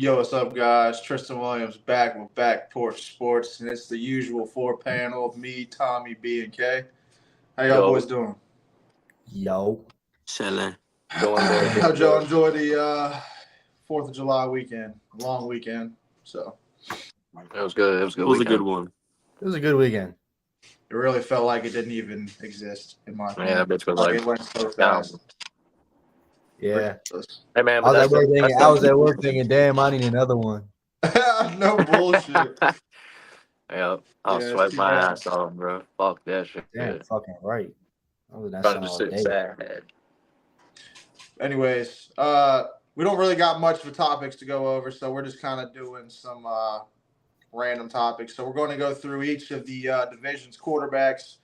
Yo, what's up, guys? Tristan Williams back with Back Porch Sports, and it's the usual four panel of me, Tommy, B, and K. How y'all Yo. boys doing? Yo. Chilling. How'd y'all enjoy the 4th of July weekend? Long weekend. So It was good. It was a good. It was a good one. It was a good weekend. it really felt like it didn't even exist, in my opinion. Yeah, bitch was like, it went so fast. Yeah. hey man, I but was at work thinking, damn, I need another one. No bullshit. Yeah, I'll Yeah, sweat it's my too bad. ass off, bro. Fuck that shit. Damn, fucking right. I was that Trying to solid sit day. sad. Anyways, we don't really got much of topics to go over, so we're just kind of doing some random topics. So we're going to go through each of the division's quarterbacks,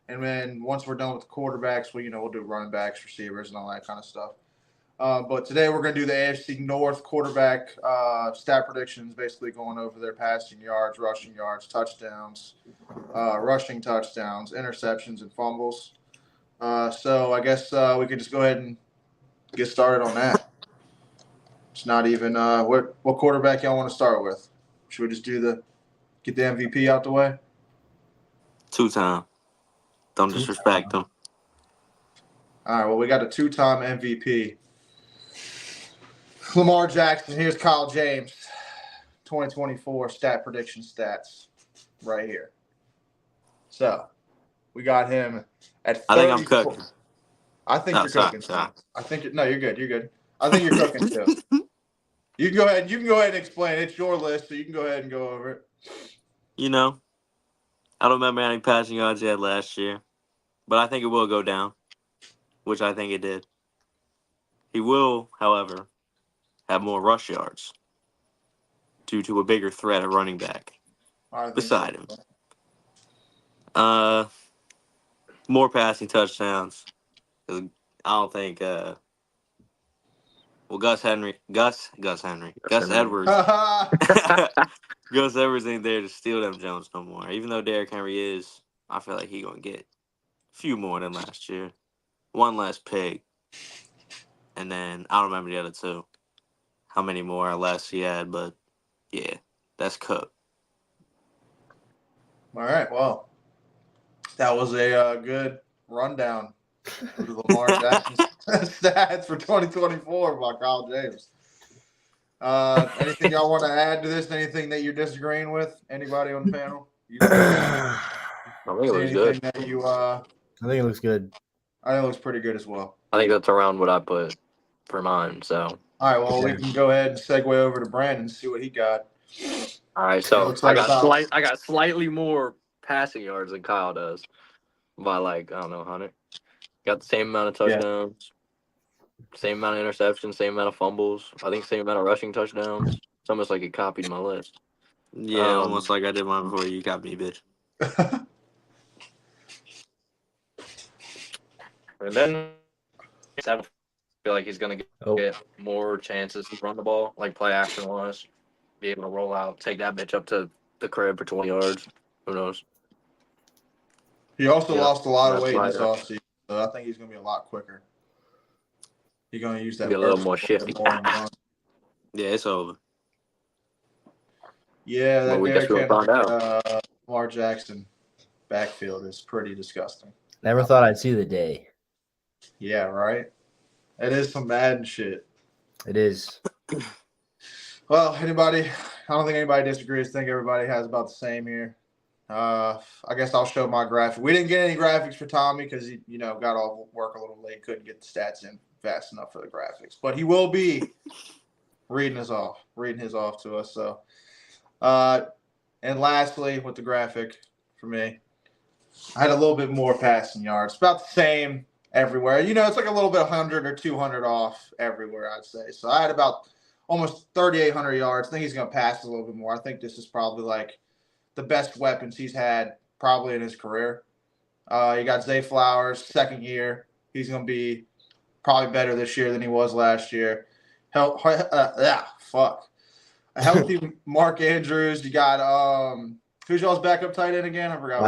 and then once we're done with the quarterbacks, we'll do running backs, receivers, and all that kind of stuff. But today we're going to do the AFC North quarterback stat predictions, basically going over their passing yards, rushing yards, touchdowns, rushing touchdowns, interceptions, and fumbles. So I guess we could just go ahead and get started on that. It's not even what quarterback y'all want to start with? Should we just get the MVP out the way? 2-time. Don't disrespect him. All right. Well, we got a 2-time MVP. Lamar Jackson. Here's Kyle James. 2024 stat prediction stats right here. So we got him at 30. I think I'm cooking. I think you're cooking. Sorry. I think you're good. You're good. I think you're cooking too. You can go ahead. You can go ahead and explain. It's your list, so you can go ahead and go over it. I don't remember how many passing yards he had last year, but I think it will go down, which I think it did. He will, however, have more rush yards due to a bigger threat at running back beside him. More passing touchdowns. I don't think. Gus Edwards. Gus Edwards ain't there to steal them Jones no more. Even though Derrick Henry is, I feel like he gonna get a few more than last year. One less pick, and then I don't remember the other two. How many more or less he had, but yeah, that's cooked. All right. Well, that was a good rundown of the Lamar Jackson stats for 2024 by Kyle James. Anything y'all want to add to this? Anything that you're disagreeing with? Anybody on the panel? I think it looks good. That you, I think it looks good. I think it looks pretty good as well. I think that's around what I put for mine. So. All right. Well, we can go ahead and segue over to Brandon and see what he got. All right. So I got slightly more passing yards than Kyle does by 100. Got the same amount of touchdowns, same amount of interceptions, same amount of fumbles. I think same amount of rushing touchdowns. It's almost like he copied my list. Yeah, almost like I did mine before you copied me, bitch. And then I feel like he's gonna get more chances to run the ball, like play action wise, be able to roll out, take that bitch up to the crib for 20 yards. Who knows? He also lost a lot of weight this offseason, so I think he's going to be a lot quicker. He's going to use that. Be a little more shifty. Yeah, it's over. Yeah, that we guess we'll find out. Lamar Jackson backfield is pretty disgusting. Never thought I'd see the day. Yeah, right? It is some Madden shit. It is. Well, I don't think anybody disagrees. I think everybody has about the same here. I guess I'll show my graphic. We didn't get any graphics for Tommy because he, got off work a little late, couldn't get the stats in fast enough for the graphics. But he will be reading his off to us. So, and lastly, with the graphic for me, I had a little bit more passing yards, about the same everywhere. It's like a little bit 100 or 200 off everywhere, I'd say. So I had about almost 3,800 yards. I think he's going to pass a little bit more. I think this is probably like the best weapons he's had probably in his career. You got Zay Flowers, second year. He's going to be probably better this year than he was last year. A healthy Mark Andrews. You got who's y'all's backup tight end again? I forgot.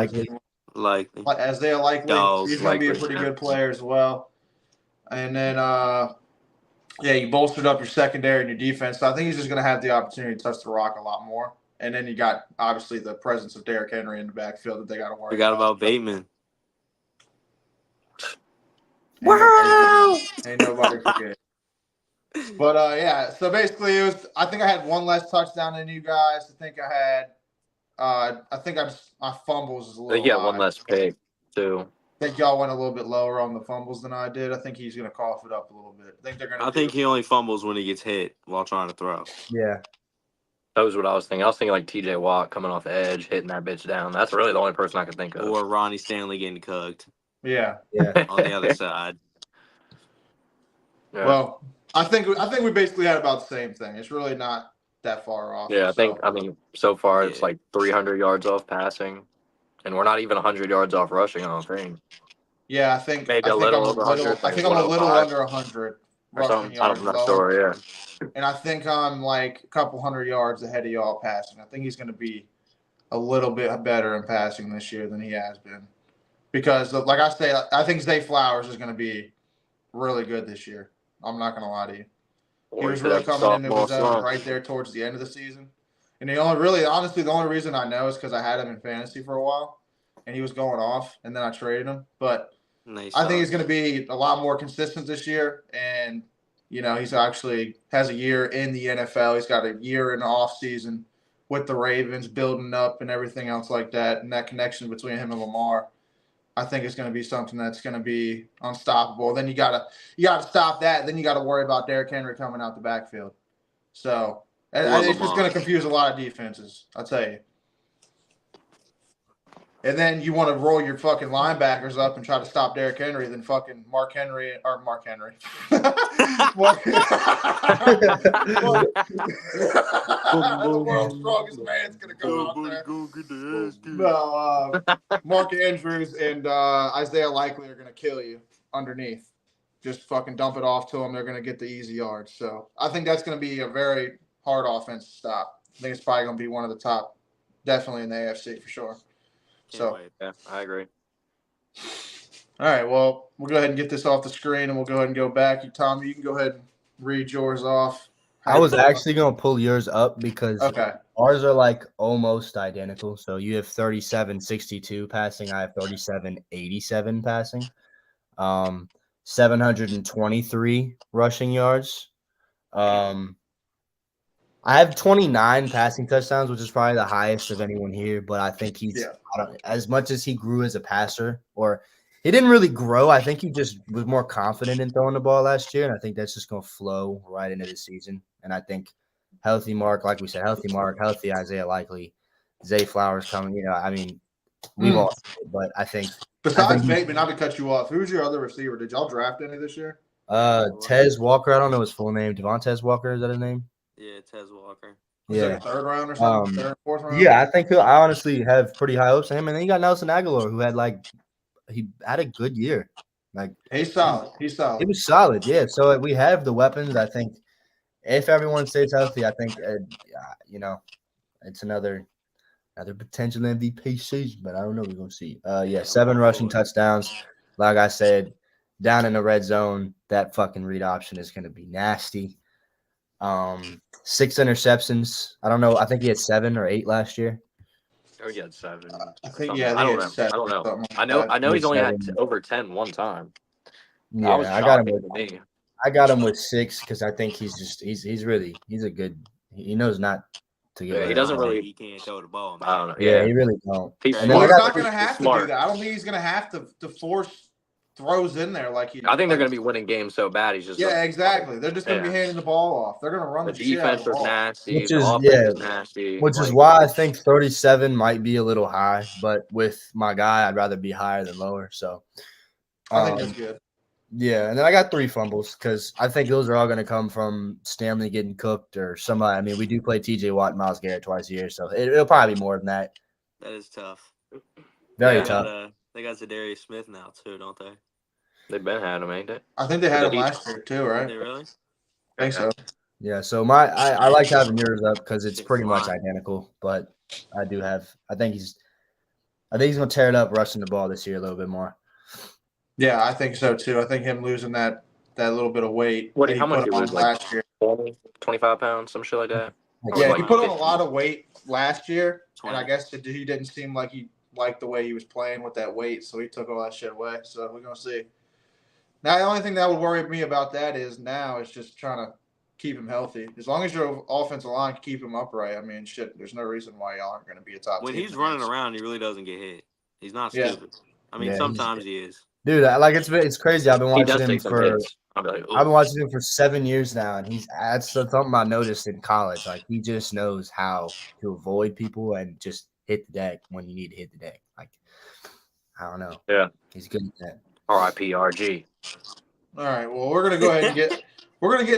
Likely. Isaiah Likely. He's going to be a pretty good player as well. And then Yeah, you bolstered up your secondary and your defense. So I think he's just going to have the opportunity to touch the rock a lot more. And then you got, obviously, the presence of Derrick Henry in the backfield that they got to worry Forgot about Bateman. Wow! Ain't nobody forget. But, yeah, so basically it was – I think I had one less touchdown than you guys. I think I had my fumbles is a I little think you had high. one less pick, too. I think y'all went a little bit lower on the fumbles than I did. I think he's going to cough it up a little bit. I think he only fumbles when he gets hit while trying to throw. Yeah. That was what I was thinking. I was thinking like T.J. Watt coming off the edge, hitting that bitch down. That's really the only person I could think of. Or Ronnie Stanley getting cooked. Yeah. On the other side. Yeah. Well, I think we basically had about the same thing. It's really not that far off. Yeah, I mean, so far it's Yeah. like 300 yards off passing, and we're not even 100 yards off rushing, I don't think. Yeah, I think Maybe I'm a little a over little. 100, I think I'm a little 105 under 100 or rushing something. yards I'm not lower, sure, yeah. and I think I'm like a couple hundred yards ahead of y'all passing. I think he's going to be a little bit better in passing this year than he has been, because like I say, I think Zay Flowers is going to be really good this year. I'm not going to lie to you. He was really coming into his own right there towards the end of the season. And honestly, the only reason I know is because I had him in fantasy for a while, and he was going off, and then I traded him. But I think he's going to be a lot more consistent this year, and he's actually has a year in the NFL. He's got a year in the off season with the Ravens, building up and everything else like that, and that connection between him and Lamar. I think it's going to be something that's going to be unstoppable. Then you gotta stop that. Then you got to worry about Derrick Henry coming out the backfield. So it's just going to confuse a lot of defenses, I'll tell you. And then you want to roll your fucking linebackers up and try to stop Derrick Henry, then fucking Mark Henry. Mark, the world's strongest man's going to come out there. No, Mark Andrews and Isaiah Likely are going to kill you underneath. Just fucking dump it off to them. They're going to get the easy yards. So I think that's going to be a very hard offense to stop. I think it's probably going to be one of the top, definitely in the AFC for sure. So yeah, I agree. All right, well, we'll go ahead and get this off the screen, and we'll go ahead and go back. Tom, you can go ahead and read yours off. I was actually going to pull yours up because ours are like almost identical. So you have 37.62 passing. I have 37.87 passing. 723 rushing yards. I have 29 passing touchdowns, which is probably the highest of anyone here. But I think he's as much as he grew as a passer, or he didn't really grow. I think he just was more confident in throwing the ball last year, and I think that's just going to flow right into the season. And I think healthy Mark, like we said, healthy Isaiah Likely, Zay Flowers coming. I mean, we've all seen it, but I think besides Bateman, not to cut you off, who's your other receiver? Did y'all draft any this year? Tez Walker. I don't know his full name. Devontae Walker, is that his name? Yeah, Tez Walker. Was it third round or something? Third, fourth round? Yeah, I think I honestly have pretty high hopes of him. And then you got Nelson Aguilar, who had he had a good year. He's solid. He was solid. Yeah. So we have the weapons. I think if everyone stays healthy, I think it's another potential MVP season. But I don't know. We're gonna see. 7 rushing touchdowns. Like I said, down in the red zone, that fucking read option is gonna be nasty. 6 interceptions. I don't know. I think he had 7 or 8 last year. Oh, he had 7. I think I don't know. 7, I don't know. Like I know he's only had over 10 one time. Yeah, I got him with 6 because I think he's a good. He knows not to get. Yeah, he can't throw the ball. Man. I don't know. Yeah, he really don't. He's not going to have to do that. I don't think he's going to have to force throws in there like he. I think they're going to be winning games so bad. He's just exactly. They're just going to be handing the ball off. They're going to run the defense is nasty. Which is nasty. Which is why I think 37 might be a little high, but with my guy, I'd rather be higher than lower. So I think that's good. Yeah, and then I got 3 fumbles because I think those are all going to come from Stanley getting cooked or somebody. I mean, we do play T.J. Watt and Myles Garrett twice a year, so it'll probably be more than that. That is tough. Very tough. They got Zadarius Smith now too, don't they? They've been had him, ain't they? I think they had him last year too, right? They really? I think so. Yeah, so I like having yours up because it's pretty much identical, but I think he's going to tear it up rushing the ball this year a little bit more. Yeah, I think so too. I think him losing that that little bit of weight What? that he How much put he on was like last year. 20, 25 pounds, some shit like that. Like, Or Yeah, like he put on a 50. lot of weight last year, and I 20. guess he didn't seem like he liked the way he was playing with that weight, so he took all that shit away. So we're gonna see. Now the only thing that would worry me about that is just trying to keep him healthy. As long as your offensive line can keep him upright, I mean, shit, there's no reason why y'all aren't going to be a top When team. he's running around, he really doesn't get hit. He's not Yeah. stupid. I mean, Yeah, sometimes he is. dude, it's crazy. I've been He watching does him take some for hits. I'll be like, I've been ooh. watching him for 7 years now, and that's something I noticed in college. Like he just knows how to avoid people and just hit the deck when you need to hit the deck. Like I don't know. Yeah. He's good at that. R.I.P. RG. All right. Well, we're going to go ahead and get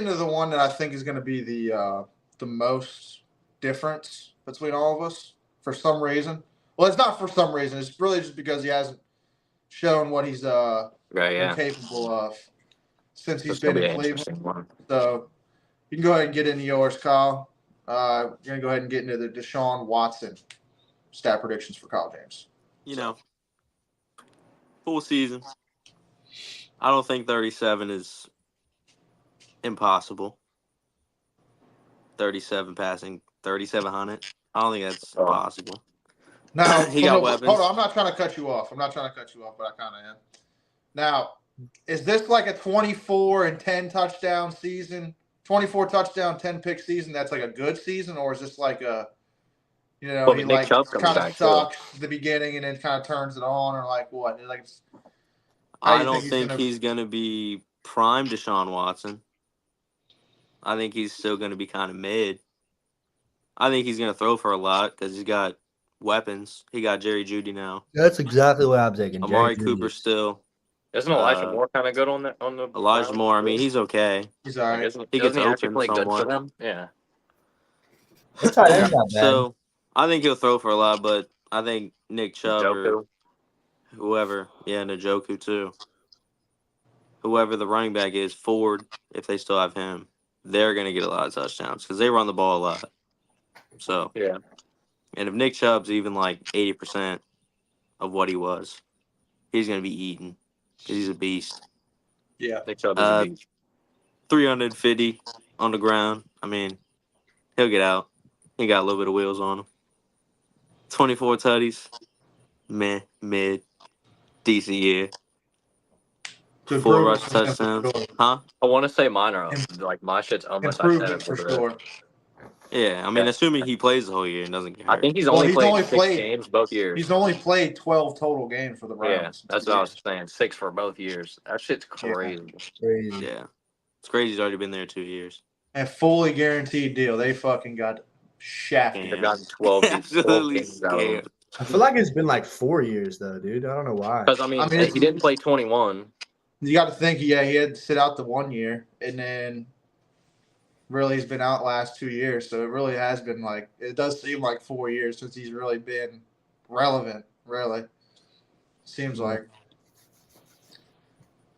into the one that I think is going to be the most difference between all of us for some reason. Well, it's not for some reason. It's really just because he hasn't shown what he's been capable of since he's been in Cleveland. So you can go ahead and get into yours, Kyle. We're going to go ahead and get into the Deshaun Watson stat predictions for Kyle James. You know, full season. I don't think 37 is impossible. 37 passing, 3,700. I don't think that's possible. Now, he got weapons. Hold on, I'm not trying to cut you off. But I kind of am. Now, is this like a 24 and 10 touchdown season? 24 touchdown, 10 pick season? That's like a good season, or is this like a, he like kind of sucks at the beginning and then kind of turns it on, or like what? Like, I don't think he's gonna be prime Deshaun Watson. I think he's still gonna be kind of mid. I think he's gonna throw for a lot because he's got weapons. He got Jerry Jeudy now. That's exactly what I'm thinking. Amari Cooper still. Isn't Elijah Moore kind of good on the Elijah Browns? Moore? I mean, he's okay. He's all right. He gets open play good for them. Yeah. So I think he'll throw for a lot, but I think Nick Chubb or whoever, Njoku too. Whoever the running back is, Ford, if they still have him, they're gonna get a lot of touchdowns because they run the ball a lot. So yeah. And if Nick Chubb's even like 80% of what he was, he's gonna be eaten because he's a beast. Yeah, Nick Chubb is a beast. 350 on the ground. I mean, he'll get out. He got a little bit of wheels on him. 24 tutties. Mid. Decent year. 4 rush touchdowns. Huh? I want to say mine are like my shit's almost improvement for sure. Yeah, I mean, assuming he plays the whole year and doesn't get hurt. I think he's only played 6 games both years. He's only played 12 total games for the Browns. Yeah, that's what I was saying. 6 for both years. That shit's crazy. Yeah. It's crazy he's already been there 2 years. And fully guaranteed deal. They fucking got shafted. They've gotten 12 games out of him. I feel like it's been like 4 years though, dude. I don't know why. Because I mean he didn't play 21. You got to think, he had to sit out the 1 year, and then really he's been out last 2 years. So it really has been like, it does seem like 4 years since he's really been relevant. Really, seems like.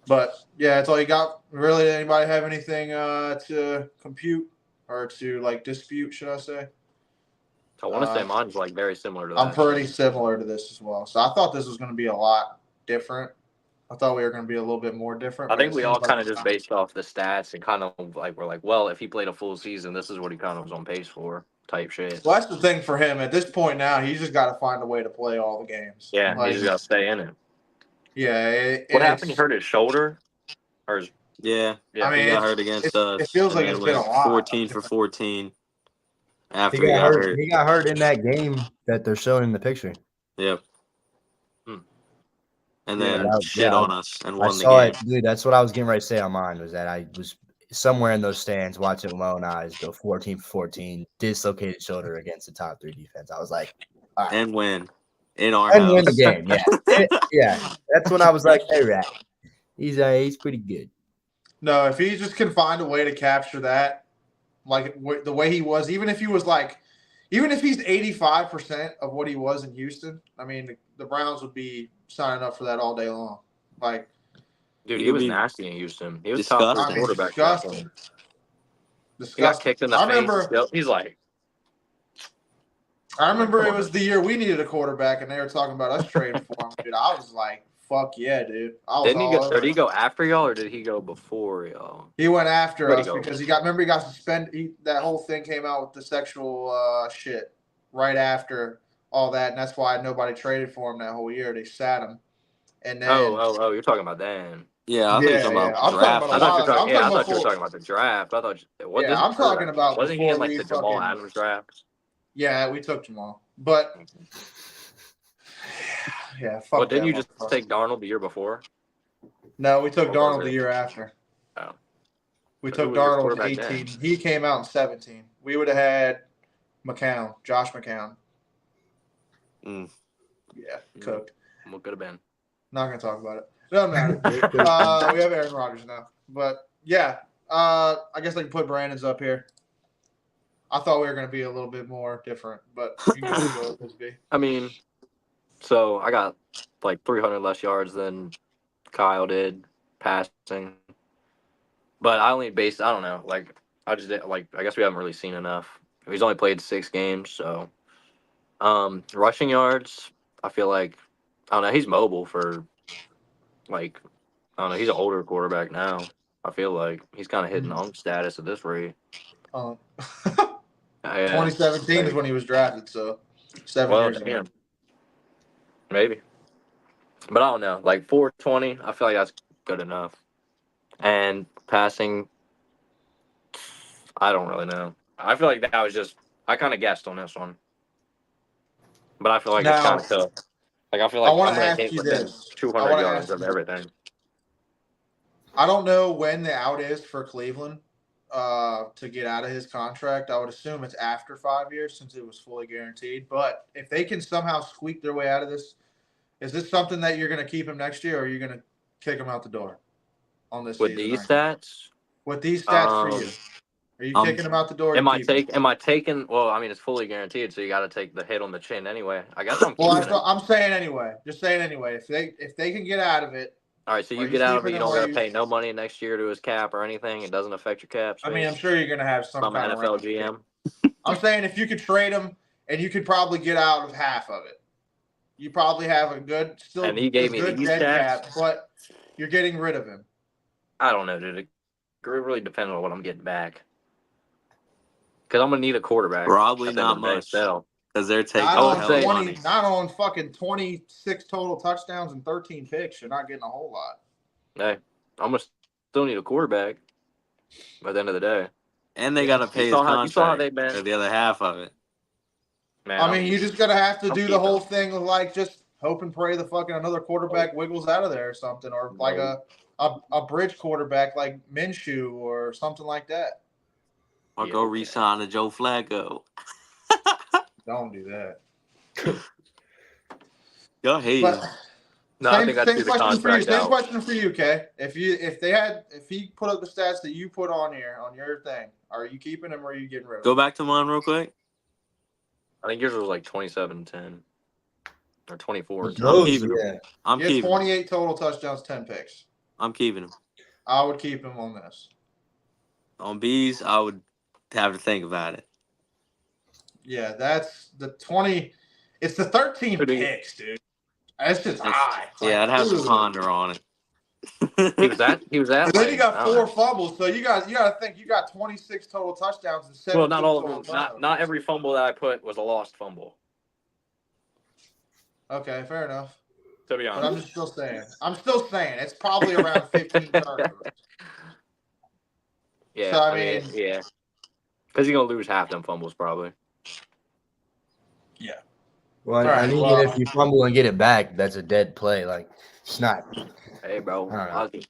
But yeah, that's all you got. Really, did anybody have anything to compute or to like dispute? Should I say? I want to say mine's like very similar to that. I'm pretty similar to this as well. So I thought this was going to be a lot different. I thought we were going to be a little bit more different. I think we all kind of just based off the stats and kind of like we're like, well, if he played a full season, this is what he kind of was on pace for, type shit. Well, that's the thing for him at this point now. He's just got to find a way to play all the games. Yeah, he just got to stay in it. Yeah. What happened? He hurt his shoulder, or yeah. I mean, he got hurt against us. It feels like it's been a lot. 14 for 14. After he got hurt. He got hurt in that game that they're showing in the picture. Yep. And then shit on us and won the game. It, dude. That's what I was getting ready to say on mine, was that I was somewhere in those stands watching with my own eyes go 14 for 14, dislocated shoulder against the top 3 defense. I was like, all right. And win in our house. Win the game, yeah. That's when I was like, hey, right. He's pretty good. No, if he just can find a way to capture that, like the way he was, even if he's 85% of what he was in Houston, I mean, the Browns would be signing up for that all day long. Like, dude, he was nasty in Houston. He was top 3 quarterback. Disgusting. He got kicked in the face. He's like, I remember it was the year we needed a quarterback, and they were talking about us trading for him. Dude, I was like, fuck yeah, dude. I was Didn't he all go? over Or did he it. go after y'all, or did he go before y'all? He went after Where'd he us go? because he got suspended. That whole thing came out with the sexual shit right after all that, and that's why nobody traded for him that whole year. They sat him, and then You're talking about Dan. Yeah, I think you're talking yeah. about I'm talking draft. about I a thought while you're ago. talking. I'm Yeah, talking I about thought you were before. talking about the draft. I thought. What Yeah, this I'm is talking about Wasn't he before in like we the Jamal fucking. Adams draft? Yeah, we took Jamal, but yeah, fuck Well, didn't that you just motherfucker. take Darnold the year before? No, we took Or was Darnold the it? year after. Oh. We So who took was your Darnold in quarterback 18. then? He came out in 17. We would have had Josh McCown. Mm. Yeah, cooked. What could have been? Not gonna talk about it. Doesn't matter. We have Aaron Rodgers now, but yeah. I guess I can put Brandon's up here. I thought we were gonna be a little bit more different, but you can go with this B. I mean, so I got like 300 less yards than Kyle did passing, but I only based. I don't know. Like I just did, like I guess we haven't really seen enough. He's only played 6 games, so rushing yards. I feel like I don't know. He's mobile for like I don't know. He's an older quarterback now. I feel like he's kind of hitting Unk status at this rate. Um, Yeah, 2017 is like, when he was drafted, so 7 well, years ago. damn, maybe, but I don't know. Like 420, I feel like that's good enough. And passing, I don't really know. I feel like that was just I kind of guessed on this one, but I feel like it's kind Now, of tough. Like I feel I like want I'm to gonna ask hit you within this. I 200 want to yards ask of you. everything. I don't know when the out is for Cleveland to get out of his contract. I would assume it's after 5 years since it was fully guaranteed. But if they can somehow squeak their way out of this, is this something that you're going to keep him next year, or are you going to kick him out the door on this With season? these stats, With these stats for you, are you kicking him out the door? Or am I keeping him? Am I taking? Well, I mean, it's fully guaranteed, so you got to take the hit on the chin anyway. I guess I'm Well, keeping it. I'm saying anyway. Just saying anyway. If they can get out of it, All right, so are you get out of it. keeping You him? don't Or got are to you? pay no money next year to his cap or anything. It doesn't affect your cap I mean, I'm space. sure you're going to have some I'm kind an of NFL round. GM. I'm saying if you could trade him and you could probably get out of half of it, you probably have a good And he gave me good these dead stats? cap, but you're getting rid of him. I don't know, dude. It really depends on what I'm getting back. Because I'm gonna need a quarterback. Probably at the end not of the day, much. So Because they're taking Not I a would on hell of say- 20, money. not on fucking 26 total touchdowns and 13 picks. You're not getting a whole lot. hey, I'm gonna still need a quarterback. By the end of the day, And they Yeah. got to pay his You saw how contract. they've been. Or the other half of it. man. I mean, you just gotta have to I'm do the keeping whole him. thing of like just hope and pray the fucking another quarterback wiggles out of there or something, or like a bridge quarterback like Minshew or something like that. Or Yeah, go okay. re-sign to Joe Flacco. Don't do that. Y'all hate But him. No, I think I'd same see the question for you. contract Same out. question for you, Kay. If he put up the stats that you put on here on your thing, are you keeping him or are you getting rid of him? Go back to mine real quick. I think yours was like 27-10 or 24. I'm keeping him. Yeah. I'm He has keeping him. 28 total touchdowns, 10 picks. I'm keeping him. I would keep him on this. On B's, I would have to think about it. Yeah, that's the 20. It's the 13 Could be. picks, dude. That's just high. Yeah, I'd have to ooh. ponder on it. He was at. And then you got I don't 4 know. fumbles, so you got to think you got 26 total touchdowns and 17 Well, not all of total them. Not turnovers. every fumble that I put was a lost fumble. Okay, fair enough. To be But I'm honest. just still saying. It's probably around 15 turnovers. Yeah, So, I I mean, mean- yeah, because he's gonna lose half them fumbles probably. Well, All right, I mean, well- if you fumble and get it back, that's a dead play. Like, it's not. Hey, bro, I don't know. Ozzy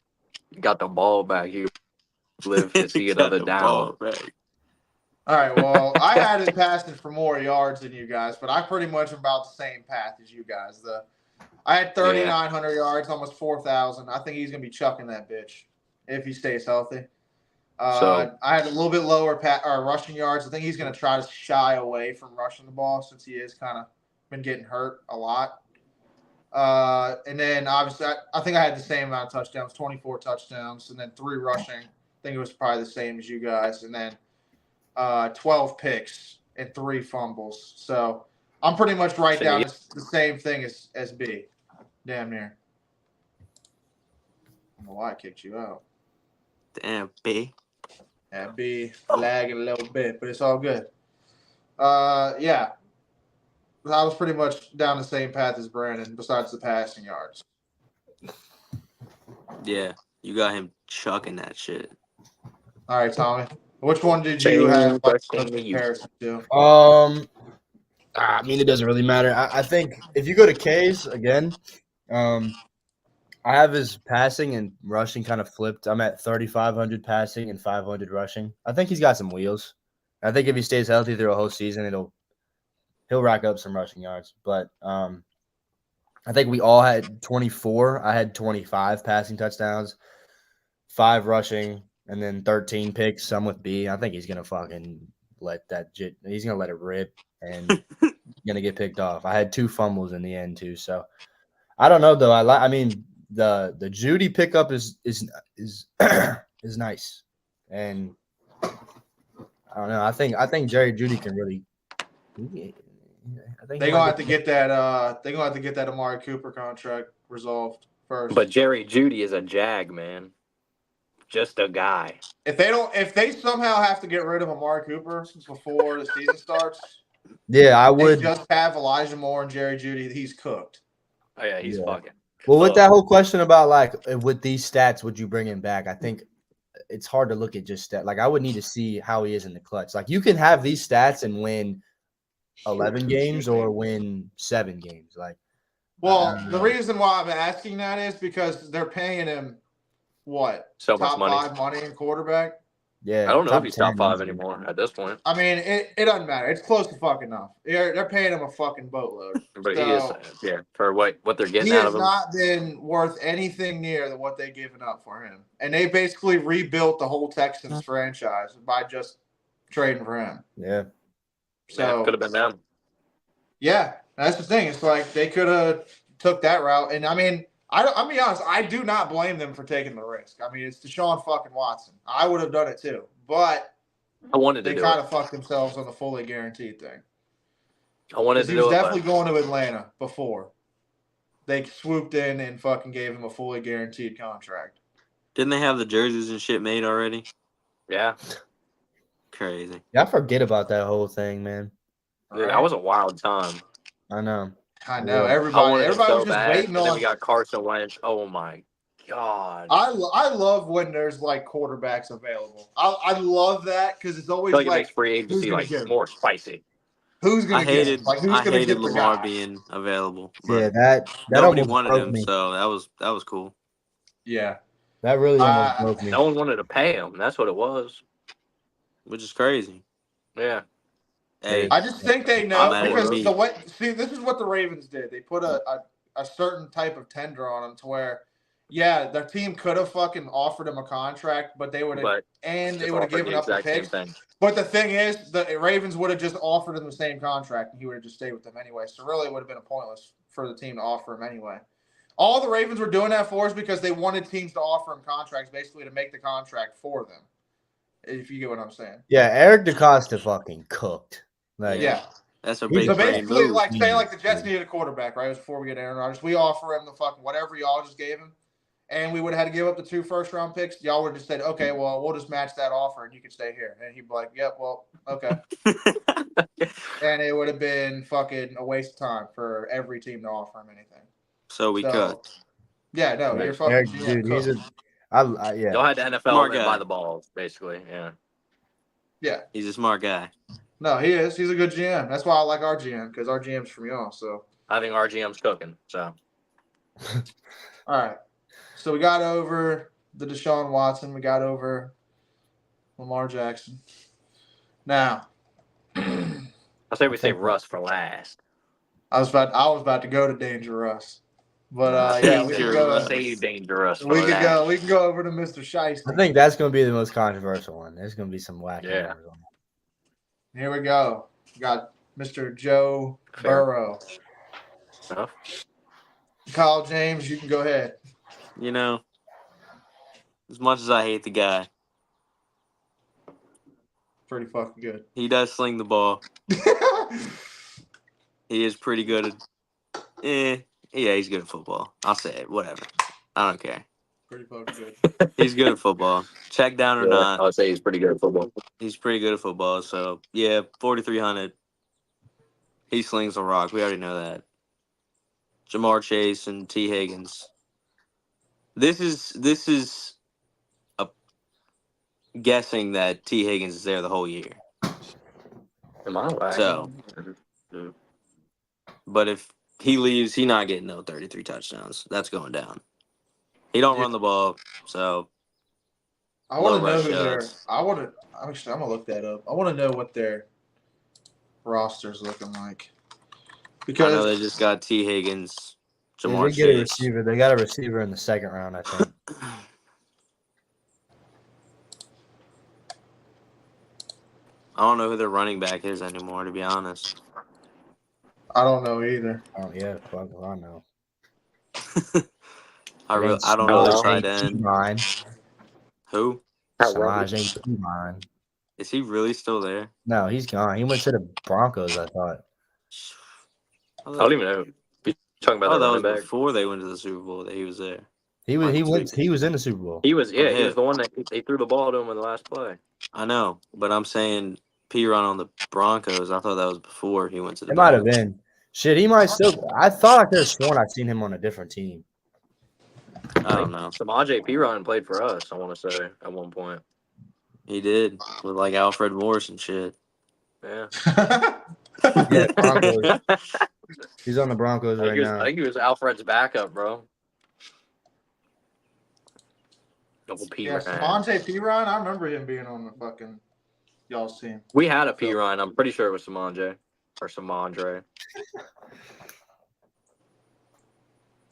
got the ball back. You live to see another Got the down. ball back. All right, well, I had him passing for more yards than you guys, but I pretty much am about the same path as you guys. I had 3,900 yards, almost 4,000. I think he's going to be chucking that bitch if he stays healthy. So- I had a little bit lower rushing yards. I think he's going to try to shy away from rushing the ball since he is kind of been getting hurt a lot. And then, obviously, I think I had the same amount of touchdowns, 24 touchdowns, and then 3 rushing. I think it was probably the same as you guys. And then 12 picks and 3 fumbles. So I'm pretty much right down the same thing as B. Damn near. I don't know why I kicked you out. Damn, B. Yeah, be lagging a little bit, but it's all good. Yeah. I was pretty much down the same path as Brandon, besides the passing yards. Yeah, you got him chucking that shit. All right, Tommy. Which one did you have like the comparison to? I mean, it doesn't really matter. I think if you go to K's again, I have his passing and rushing kind of flipped. I'm at 3,500 passing and 500 rushing. I think he's got some wheels. I think if he stays healthy through a whole season, he'll rack up some rushing yards. But I think we all had 24. I had 25 passing touchdowns, 5 rushing, and then 13 picks. Some with B. I think he's gonna fucking he's gonna let it rip and gonna get picked off. I had 2 fumbles in the end too. So I don't know though. I mean the Judy pickup is is nice, and I don't know. I think Jerry Judy can really. I think They're gonna have to get that. They're gonna have to get that Amari Cooper contract resolved first. But Jerry Judy is a jag, man. Just a guy. If they somehow have to get rid of Amari Cooper before the season starts, yeah, I would just have Elijah Moore and Jerry Judy. He's cooked. Oh yeah, he's fucking. Well, with that whole question about like with these stats, would you bring him back? I think it's hard to look at just stat. Like I would need to see how he is in the clutch. Like you can have these stats and win 11 games or win 7 games. Like, well, the reason why I'm asking that is because they're paying him what so top much 5 money in quarterback. Yeah, I don't know if he's top 5 anymore at this point. I mean, it doesn't matter. It's close to fucking enough. They're paying him a fucking boatload. But he is, for what they're getting he out has of him. not been worth anything near than what they've given up for him. And they basically rebuilt the whole Texans franchise by just trading for him. Yeah. So could have been them. Yeah, that's the thing. It's like they could have took that route. And I mean, I'll be honest, I do not blame them for taking the risk. I mean, it's Deshaun fucking Watson. I would have done it too. But I wanted to they do kind it. of fucked themselves on the fully guaranteed thing. I wanted to He do was it. definitely going to Atlanta before. They swooped in and fucking gave him a fully guaranteed contract. Didn't they have the jerseys and shit made already? Yeah. Crazy. Yeah, I forget about that whole thing, man. Dude, that was a wild time. I know. I know. Yeah. Everybody was just bad. waiting And then on. we got Carson Wentz. Oh my god. I love when there's like quarterbacks available. I love that because it's always I feel like it like makes free agency like more spicy. Who's gonna I get hated him? Like who's gonna get the Lamar guy? being available. Yeah, that nobody almost wanted broke him, me. so that was cool. Yeah, That really almost broke me. No one wanted to pay him. That's what it was. Which is crazy. Yeah. Hey, I just think they know I'm mad at because me. this is what the Ravens did. They put a certain type of tender on him to where, yeah, their team could have fucking offered him a contract, but they would have they would have given up the picks. But the thing is, the Ravens would have just offered him the same contract, and he would have just stayed with them anyway. So really, it would have been pointless for the team to offer him anyway. All the Ravens were doing that for is because they wanted teams to offer him contracts, basically to make the contract for them. If you get what I'm saying. Yeah, Eric DeCosta fucking cooked. Like, yeah. That's a big So brain basically, move. like say like the Jets needed a quarterback, right? It was before we get Aaron Rodgers. We offer him the fucking whatever y'all just gave him, and we would have had to give up the 2 first-round picks. Y'all would have just said, okay, well, we'll just match that offer, and you can stay here. And he'd be like, yep, well, okay. And it would have been fucking a waste of time for every team to offer him anything. So we cut. Yeah, no, you're fucking. Eric, dude, he's yeah. Y'all had the NFL by the balls, basically. Yeah. Yeah. He's a smart guy. No, he is. He's a good GM. That's why I like our GM, because our GM's from y'all. So I think our GM's cooking. So all right. So we got over the Deshaun Watson. We got over Lamar Jackson. Now I say we save Russ for last. I was about to go to Danger Russ. But yeah, we can go save Dangerous. We can go over to Mr. Shiesty. I think that's gonna be the most controversial one. There's gonna be some wacky numbers on it. Here we go. We got Mr. Joe Burrow. Huh? Kyle James, you can go ahead. You know, as much as I hate the guy, Pretty fucking good. he does sling the ball. He is pretty good at. Yeah, he's good at football. I'll say it. Whatever. I don't care. Pretty fucking good. He's good at football. Check down or Yeah, not, I would say he's pretty good at football. he's pretty good at football. So yeah, 4,300. He slings the rock. We already know that. Jamar Chase and T Higgins. This is a guessing that T Higgins is there the whole year. Am I right? So, but if he leaves, he not getting no 33 touchdowns. That's going down. He don't run the ball, so I want to low know rush who their. yards. I want to. Actually, I'm gonna look that up. I want to know what their roster's looking like. I know they Because just got T Higgins, They Jamar did get a Chase. receiver. They got a receiver in the second round, I think. I don't know who their running back is anymore, to be honest. I don't know either. Oh yeah, fuck, well, I know. I don't know the tight end. Mine. Who? Samaj ain't mine. Is he really still there? No, he's gone. He went to the Broncos, I thought. I don't even know. You talking about Oh, the that was running back? before they went to the Super Bowl that he was there. He was in the Super Bowl. He was Yeah. he was the one that they threw the ball to him in the last play. I know, but I'm saying P-Run on the Broncos. I thought that was before he went to the It might have Bengals. been. Shit, he might still. I thought I could have sworn I'd seen him on a different team. I don't know. Samaje Perine played for us, I want to say, at one point. He did with like Alfred Morris and shit. Yeah. Yeah, Broncos. He's on the Broncos right I now. think he was Alfred's backup, bro. Double P. Yeah, Savante Perine. I remember him being on the fucking y'all's team. We had a Perine. I'm pretty sure it was Samaje or Samandre.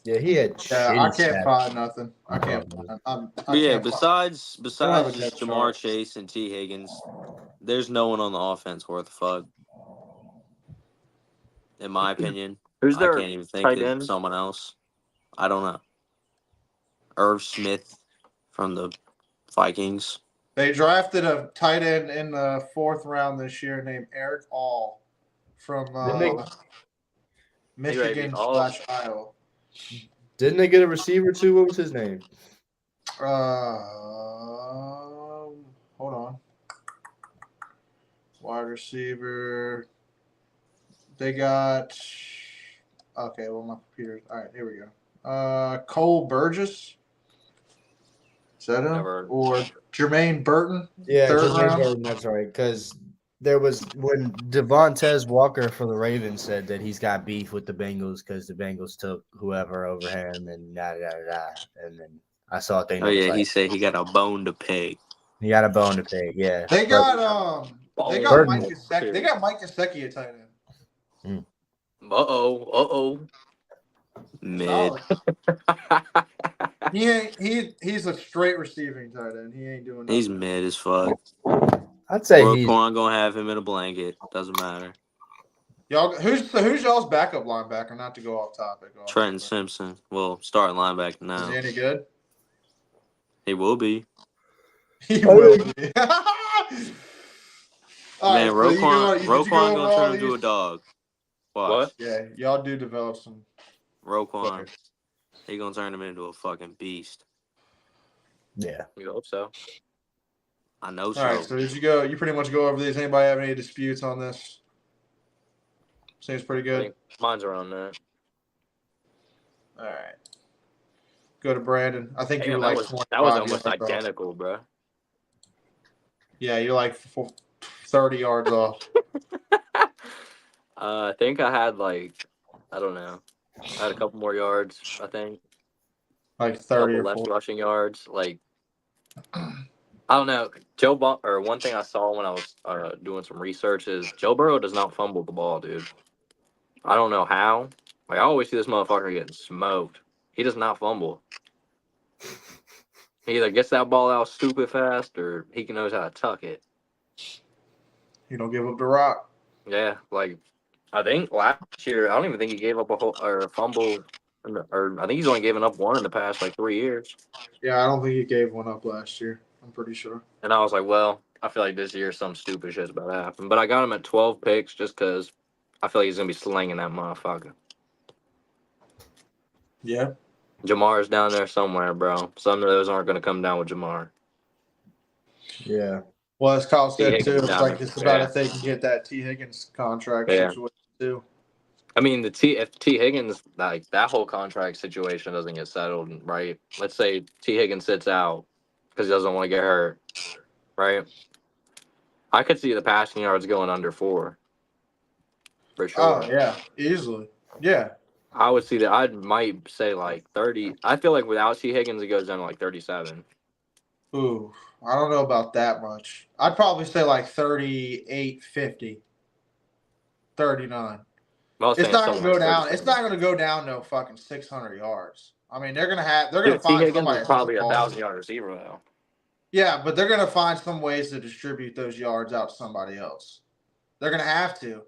Yeah, he had. Yeah, I shitty can't stats. find nothing. I can't. But yeah, can't besides have a just depth Jamar chart. Chase and T Higgins, there's no one on the offense worth a fuck. In my opinion, Who's I their can't even think tight of end? someone else. I don't know. Irv Smith from the Vikings. They drafted a tight end in the 4th round this year named Eric All from Michigan / Iowa. Didn't they get a receiver too? What was his name? Hold on. Wide receiver. They got. Okay, well my computer's all right. Here we go. Cole Burgess. Is that him? Never. Or Jermaine Burton? Yeah, 3rd round. Burton, that's right. Because there was when Devontae Walker for the Ravens said that he's got beef with the Bengals because the Bengals took whoever over him and da da da da. And then I saw a thing. Oh yeah, he said he got a bone to pick. He got a bone to pick. Yeah, They got Burton. Mike Gesicki. They got Mike Gesicki at tight end. Uh-oh. Mid. He's a straight receiving tight end. He ain't doing nothing. He's mid as fuck. I'd say he's Roquan gonna have him in a blanket. Doesn't matter. Y'all, who's y'all's backup linebacker? Not to go off topic. Trenton Simpson. Well, starting linebacker Is now. he any good? He will be. He will be. Man, Roquan did you gonna over all turn into these? a dog. Watch. What? Yeah, y'all do develop some. Roquan. He gonna turn him into a fucking beast. yeah. You hope so. I know All so. right, so you pretty much go over these. Anybody have any disputes on this? Seems pretty I good. think mine's around that. All right. Go to Brandon. I think you Damn, were like that was 25 almost yards off. identical, bro. Yeah, you're like 30 yards off. I think I had I don't know. I had a couple more yards, I think. Like A 30 couple or less 40. rushing yards. I don't know. One thing I saw when I was doing some research is Joe Burrow does not fumble the ball, dude. I don't know how. I always see this motherfucker getting smoked. He does not fumble. He either gets that ball out stupid fast or he knows how to tuck it. You don't give up the rock. Yeah, I think last year, I don't even think he gave up a fumble, or I think he's only given up one in the past 3 years. Yeah, I don't think he gave one up last year. I'm pretty sure. And I was like, well, I feel like this year some stupid shit's about to happen. But I got him at 12 picks just because I feel like he's going to be slinging that motherfucker. Yeah. Jamar's down there somewhere, bro. Some of those aren't going to come down with Jamar. Yeah. Well, as Kyle T. said Higgins too, it's down like there. it's about Yeah. if they can get that T. Higgins contract Yeah. situation too. I mean, if T. Higgins, like, that whole contract situation doesn't get settled, right? Let's say T. Higgins sits out because he doesn't want to get hurt, right? I could see the passing yards going under 4 for sure. Oh yeah, easily. Yeah. I would see that. I might say like 30. I feel like without T. Higgins, it goes down to like 37. Ooh, I don't know about that much. I'd probably say like 38, 50, 39. It's not going to go down. It's not going to go down no fucking 600 yards. I mean, they're going to T. find Higgins somebody is to probably throw the a ball. 1,000-yard receiver though. Yeah, but they're going to find some ways to distribute those yards out to somebody else. They're going to have to.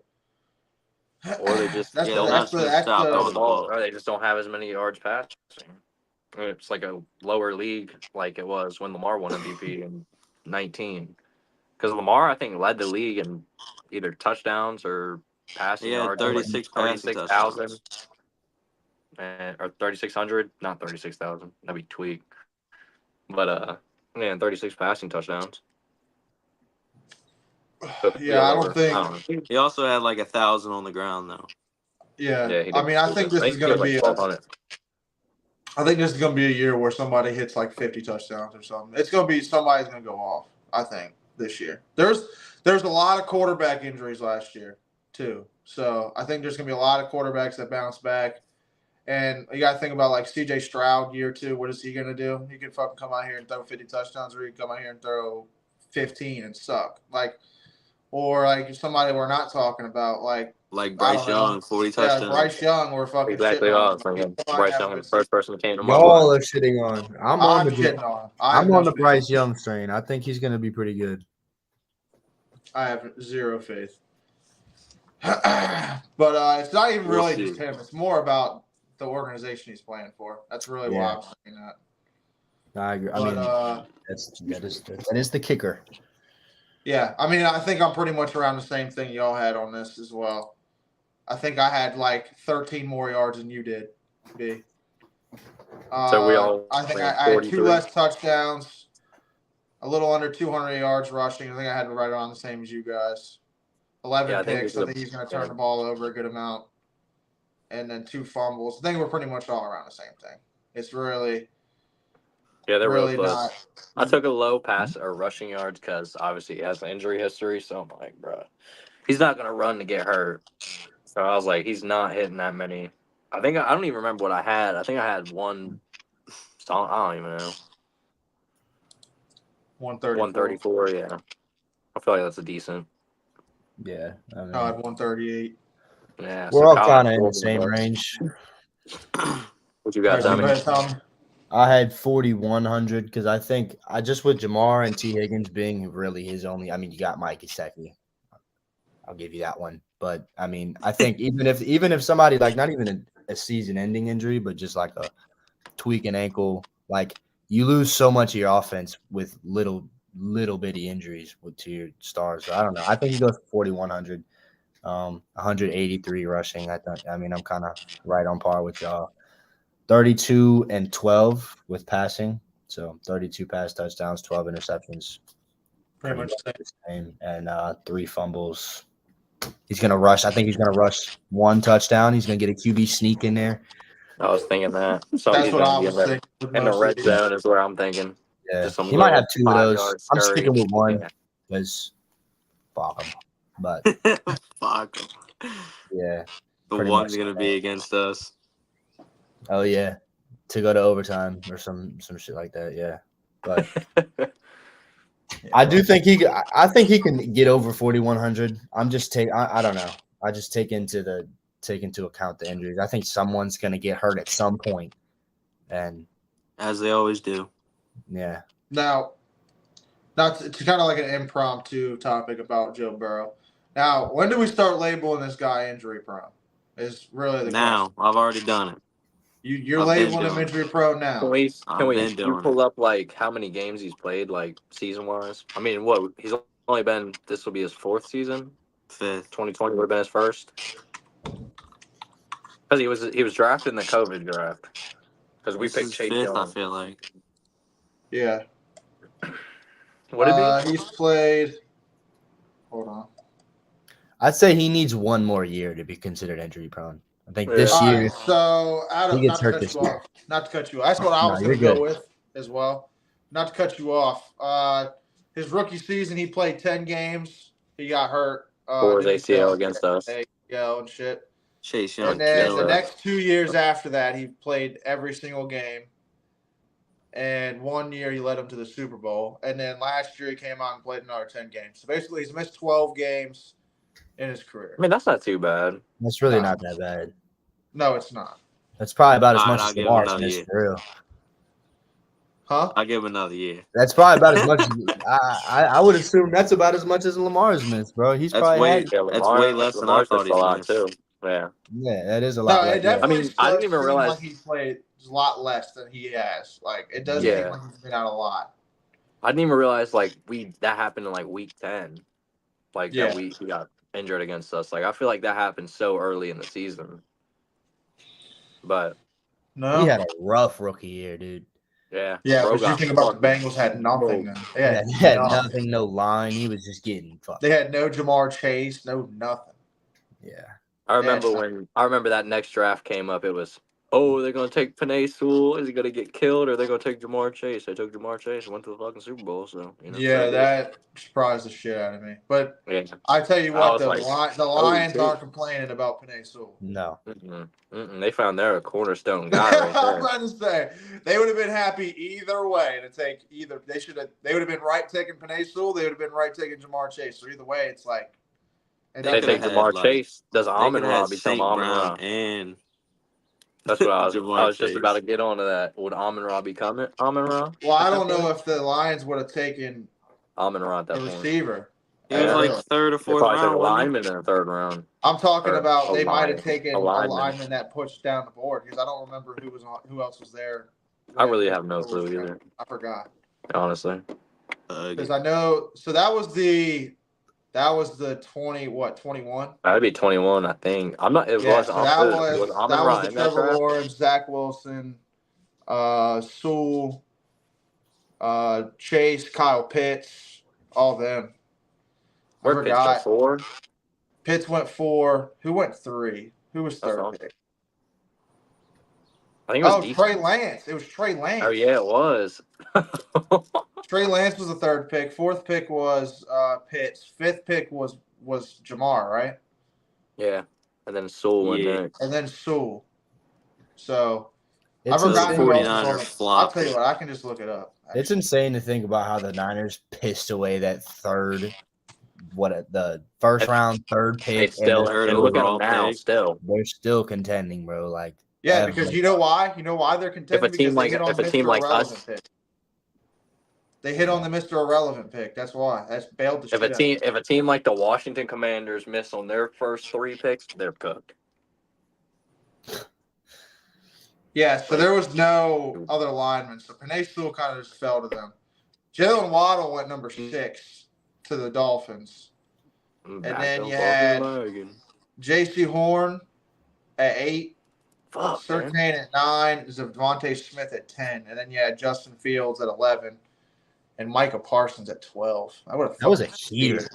Or they just that's stop throwing the the ball, ball. or they just don't have as many yards passing. It's like a lower league, like it was when Lamar won MVP in 19. Because Lamar, I think, led the league in either touchdowns or passing He had yards, 36 passing 36,000 touchdowns. or 3,600, not 36,000. That'd be tweak. But yeah, 36 passing touchdowns. Yeah, I don't think. He also had like 1,000 on the ground though. Yeah, Yeah, he I did. mean, I think this is going to be. 1,200. I think this is going to be a year where somebody hits like 50 touchdowns or something. It's going to be somebody's going to go off. I think this year. There's a lot of quarterback injuries last year too, so I think there's going to be a lot of quarterbacks that bounce back. And you got to think about like C.J. Stroud year 2. What is he going to do? He can fucking come out here and throw 50 touchdowns, or he can come out here and throw 15 and suck. Or like somebody we're not talking about, like Bryce Young, 40 touchdowns. Yeah, Bryce Young, we're fucking Exactly. shitting I on. was thinking Bryce Young, the first person that came to my Y'all mind. are shitting on. I'm shitting on him. I'm on the Bryce Young strain. I think he's going to be pretty good. I have zero faith. But it's not even really just him. It's more about the organization he's playing for. That's really why I'm saying that. I agree. I mean, that is the kicker. Yeah, I mean, I think I'm pretty much around the same thing y'all had on this as well. I think I had like 13 more yards than you did, B. So we all. I think I had 2 less touchdowns, a little under 200 yards rushing. I think I had right around the same as you guys. 11 picks. I think he's going to turn the ball over a good amount. And then 2 fumbles. I think we're pretty much all around the same thing. It's really. Yeah, they're really close. not. I took a low pass or rushing yards because obviously he has an injury history. So I'm like, bro, he's not going to run to get hurt. So I was like, he's not hitting that many. I don't even remember what I had. I think I had one. I don't even know. 134, yeah. I feel like that's a decent. Yeah. I mean, I had 138. Yeah. We're all kind of in the same range. What you got, Tommy? I had 4,100 because I think with Jamar and T. Higgins being really his only. I mean, you got Mike Gesicki. I'll give you that one. But I mean, I think even if somebody like not even a season-ending injury, but just like a tweak an ankle, like you lose so much of your offense with little bitty injuries to your stars. So I don't know. I think he goes 4,100, 183 rushing. I mean, I'm kind of right on par with y'all. 32 and 12 with passing. So 32 pass touchdowns, 12 interceptions. Pretty much the same. And 3 fumbles. He's going to rush. I think he's going to rush 1 touchdown. He's going to get a QB sneak in there. I was thinking that. So that's what I was thinking. In the red zone is where I'm thinking. Yeah. He might have 2 of those. I'm sticking with 1 because fuck him. But fuck him. Yeah. But one's going to be against us. Oh, yeah. To go to overtime or some shit like that, yeah. But I do think I think he can get over 4,100. I'm just I don't know. I just take into account the injuries. I think someone's going to get hurt at some point. And as they always do. Yeah. Now it's kind of like an impromptu topic about Joe Burrow. Now, when do we start labeling this guy injury prone? Is really the question. I've already done it. You're labeling him injury prone now. Can we pull up like how many games he's played, like season wise? I mean, what he's only been. This will be his 4th season. 5th. 2020 would have been his 1st. Because he was drafted in the COVID draft. Because we This picked is Chase fifth, I Young. feel like. Yeah. What did he? He's played. Hold on. I'd say he needs one more year to be considered injury prone. I think this All year right, so he gets not to hurt cut this you year. off. Not to cut you off. That's what I No, was you're going to go good. with as well. Not to cut you off. His rookie season, he played 10 games. He got hurt. Tore his didn't ACL play against us. ACL and shit. Chase Young And then the killer. next 2 years after that, he played every single game. And 1 year he led him to the Super Bowl. And then last year he came out and played another 10 games. So basically he's missed 12 games in his career. I mean, that's not too bad. That's really No. not that bad. No, it's not. That's probably about as All right, much I'll as give him Lamar's another missed year. for real. Huh? I'll give him another year. That's probably about as much. I would assume that's about as much as Lamar's missed, bro. He's That's probably way- had. Yeah, That's way less than I Lamar's thought just a lot he's too. missed. Yeah. Yeah, that is a No, lot. it Like, yeah. definitely I mean, I didn't even seem realize- like he played a lot less than he has. Like it does Yeah. seem like he's been out a lot. I didn't even realize that happened in like week 10. Like Yeah. that he got injured against us. Like I feel like that happened so early in the season. But No. He had a rough rookie year, dude. yeah. Yeah, bro but you got think about the fucking Bengals had nothing. Then. They Yeah, had, he had nothing. nothing, no line. He was just getting fucked. They had no Jamar Chase, no nothing. Yeah. I remember Yeah. when that next draft came up, it was, oh, they're gonna take Penei Sewell. Is he gonna get killed, or they're gonna take Jamar Chase? They took Jamar Chase and went to the fucking Super Bowl. So Yeah, that surprised the shit out of me. But Yeah. I tell you I what, was the like, Lions shit. aren't complaining about Penei Sewell. No. They found their cornerstone guy right I was there. about to say they would have been happy either way to take either. They would have been right taking Penei Sewell. They would have been right taking Jamar Chase. So either way, it's like They could've take had, Jamar like- Chase. Does They Amon could Ra have become St. Amon Ra? Brown and That's what I Jamar was just Chase. about to get onto that. Would Amon Ra become it? Amon Ra? Well, I don't know if the Lions would have taken Amon Ra at that a point. receiver. he was Yeah. like third or They fourth probably took a round. wasn't he? lineman in the third round. I'm talking Or about a they might lineman. have taken A a lineman. lineman that pushed down the board because I don't remember who else was there. I really have no clue either, I forgot honestly. because I know. So that was the 21. That'd be 21, I think. I'm not. It Yeah, was. so that was was Amon Ra the in that Trevor draft? Lawrence, Zach Wilson, Sewell, Chase, Kyle Pitts, all them. I Where Pitts forgot. went 4? Pitts went 4. Who went 3? Who was That's third awesome. pick? I think it was Oh, defense. Trey Lance. It was Trey Lance. Oh yeah, it was. Trey Lance was the third pick. Fourth pick was Pitts. Fifth pick was Jamar, right? Yeah, and then Sewell went Yeah. next. And then Sewell. So I It's forgot insane. who else was 49ers on it. I'll flopped. tell you what, I can just look it up. It's insane to think about how the Niners pissed away that the first round third They pick. still, third and look at them overall now. pick. Still, They're still contending, bro. Like, Yeah, because you know why? You know why they're contending? team Because they hit on like Mr. Irrelevant us- pick. They hit on the Mr. Irrelevant pick. That's why. That's bailed the shit out of them. if a team like the Washington Commanders miss on their first 3 picks, they're cooked. Yeah, so there was no other linemen. So Penei Sewell kind of just fell to them. Jalen Waddle went number 6 to the Dolphins. And then you had J.C. Horn at 8. fuck, man. Surtain at 9. Devontae Smith at 10. And then you had Justin Fields at 11. And Micah Parsons at 12. that was a heater.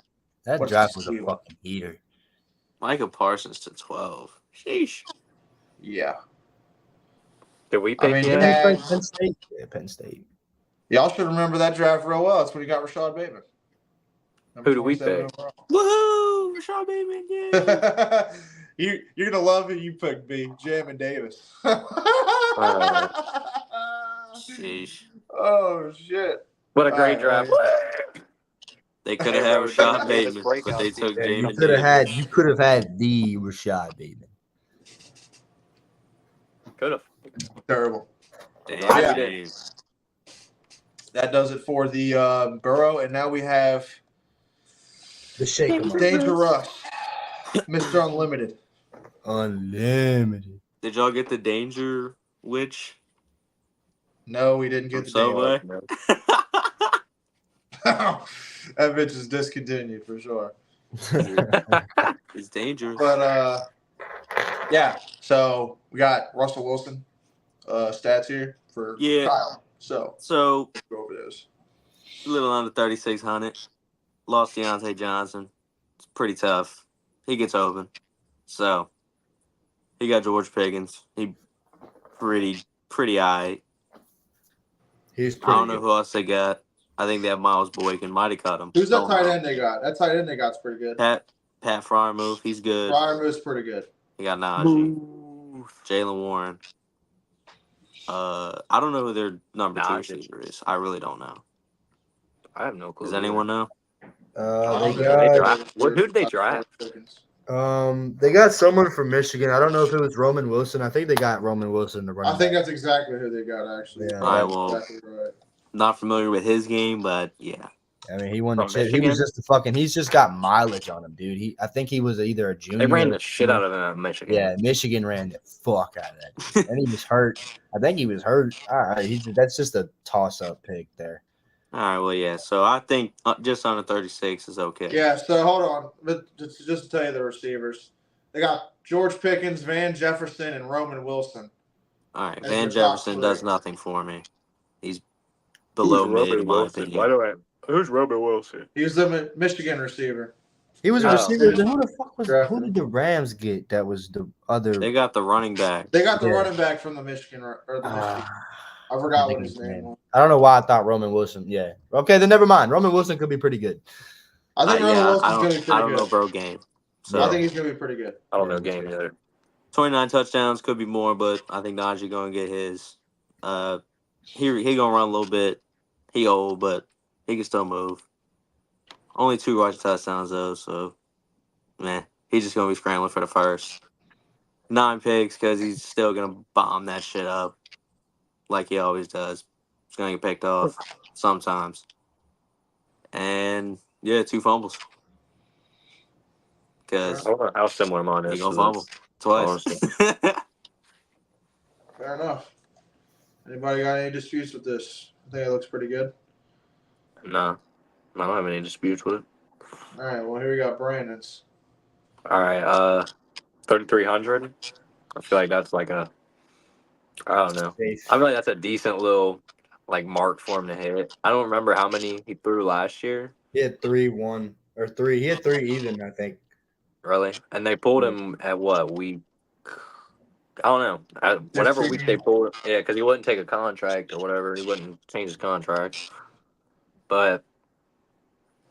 That What a draft was a steal. fucking heater. Micah Parsons to 12. Sheesh. Yeah. Did we I pick mean, yet? yeah. Penn State. Yeah, Penn State. Y'all should remember that draft real well. That's when he got Rashad Bateman. Who do we 27 pick? overall. Woohoo! Rashad Bateman, yeah. You're gonna love it. You picked B. Jamin Davis. Sheesh. Oh shit! What a great All right, draft. They could have had Bro, Rashad Davis Bateman, breakout but they took season. You Jamin could have Davis. had the Rashad Bateman. Could have. Terrible. Damn. Yeah. That does it for the Burrow, and now we have The shake 'em up. Dangerous, Mr. Unlimited. Unlimited. Did y'all get the Danger Witch No, we didn't get from the Subway? That bitch is discontinued for sure. It's dangerous. But yeah, so we got Russell Wilson. stats here for Yeah. Kyle. So go over those. A little under 3,600. Lost Deontay Johnson. It's pretty tough. He gets open. So he got George Pickens. He pretty aight. He's I pretty don't know good. who else they got. I think they have Miles Boykin. Might have cut him. Who's that Don't tight know. end they got? That tight end they got's pretty good. Pat Fryermuth. He's good. Fryermuth's pretty good. They got Najee. Jalen Warren. I don't know who their number 2 Najee. receiver is. I really don't know. I have no clue. Does anyone know? They They got draft. Who did they draft? they got someone from Michigan. I don't know if it was Roman Wilson. I think they got Roman Wilson to run. I think that's exactly who they got, actually. Yeah. All right, well, exactly right. not familiar with his game, but yeah. I mean, he won the From chip. He was Michigan? he's just got mileage on him, dude. I think he was either a junior. They ran or the shit out of him at Michigan. Yeah, Michigan ran the fuck out of that. And he was hurt. I think he was hurt. All right, that's just a toss-up pick there. All right, well, yeah. So I think just under 36 is okay. Yeah, so hold on. But just to tell you the receivers, they got George Pickens, Van Jefferson, and Roman Wilson. All right, As Van your top Jefferson three. does nothing for me. He's below mid, in my opinion. Who's Roman Wilson? He was the Michigan receiver. He was a Oh. receiver. Who the fuck was? Drafted Who did the Rams get? That was the other. They got the running back. They got the Yeah. running back from the Michigan or the Michigan. I forgot what his name was. I don't know why I thought Roman Wilson. Yeah. Okay, then never mind. Roman Wilson could be pretty good. I think Roman Wilson's I going to be pretty don't good. know bro game. So I think he's going to be pretty good. I don't know game either. 29 touchdowns, could be more, but I think Najee going to get his. He going to run a little bit. He old, but he can still move. Only 2 rushing touchdowns, though, so, man, he's just going to be scrambling for the first. 9 picks because he's still going to bomb that shit up like he always does. He's going to get picked off sometimes. And, yeah, 2 fumbles. Because I wonder how similar mine is. he going to to fumble twice. Fair enough. Anybody got any disputes with this? I think it looks pretty good. No, I don't have any disputes with it. All right, well, here we got Brandon's. All right, 3,300. I feel like that's like I don't know. I feel like that's a decent little like mark for him to hit. I don't remember how many he threw last year. He had 3-1 or 3. He had 3 even, I think. Really, and they pulled him at what week? I don't know. Whatever week they pulled, yeah, because he wouldn't take a contract or whatever. He wouldn't change his contract. But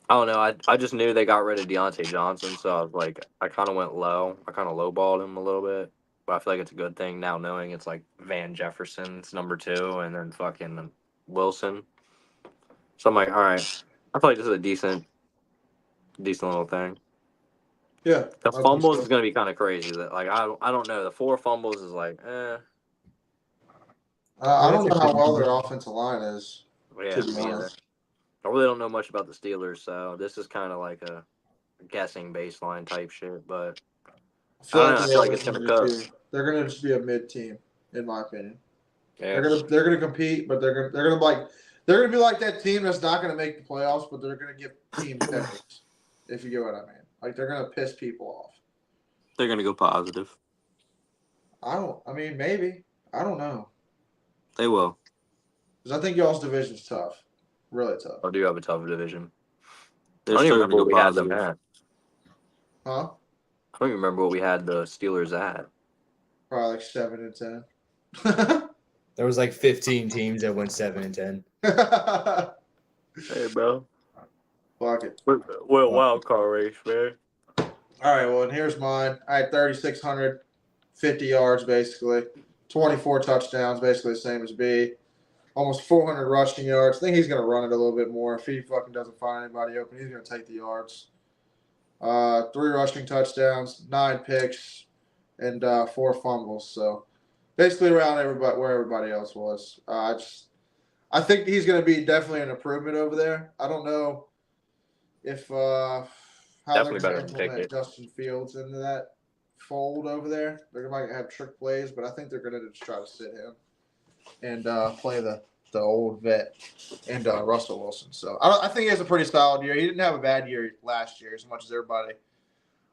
I don't know. I just knew they got rid of Deontay Johnson, so I was like, I kind of went low. I kind of lowballed him a little bit. But I feel like it's a good thing now knowing it's like Van Jefferson's number 2 and then fucking Wilson. So I'm like, all right. I feel like this is a decent little thing. Yeah. The fumbles is going to be kind of crazy. That like I don't know. The 4 fumbles is like, I don't know how well their offensive line is. yeah, To be me either. honest. I really don't know much about the Steelers, so this is kind of like a guessing baseline type shit. But I feel I feel like it's gonna cook. They're gonna just be a mid team, in my opinion. yeah, They're gonna compete, but they're gonna be like that team that's not gonna make the playoffs, but they're gonna give teams headaches. If you get what I mean, like they're gonna piss people off. They're going to go positive. Maybe. I don't know. They will. Because I think y'all's division's tough, really tough. I do have a tough division. They're I don't even still remember going what to we go had them positive. at. Huh? I don't even remember what we had the Steelers at. Probably like 7 and 10. There was like 15 teams that went 7 and 10. Hey, bro. Fuck it. We're a wild card race, man. All right, well, and here's mine. I had 3,650 yards, basically. 24 touchdowns, basically the same as B. Almost 400 rushing yards. I think he's going to run it a little bit more. If he fucking doesn't find anybody open, he's going to take the yards. 3 rushing touchdowns, 9 picks, and 4 fumbles. So basically around where everybody else was. I think he's going to be definitely an improvement over there. I don't know if how Definitely they're better going than to implement Pickett. Justin Fields into that fold over there. They're going to have trick plays, but I think they're going to just try to sit him and play the old vet and Russell Wilson. So I think he has a pretty solid year. He didn't have a bad year last year as much as everybody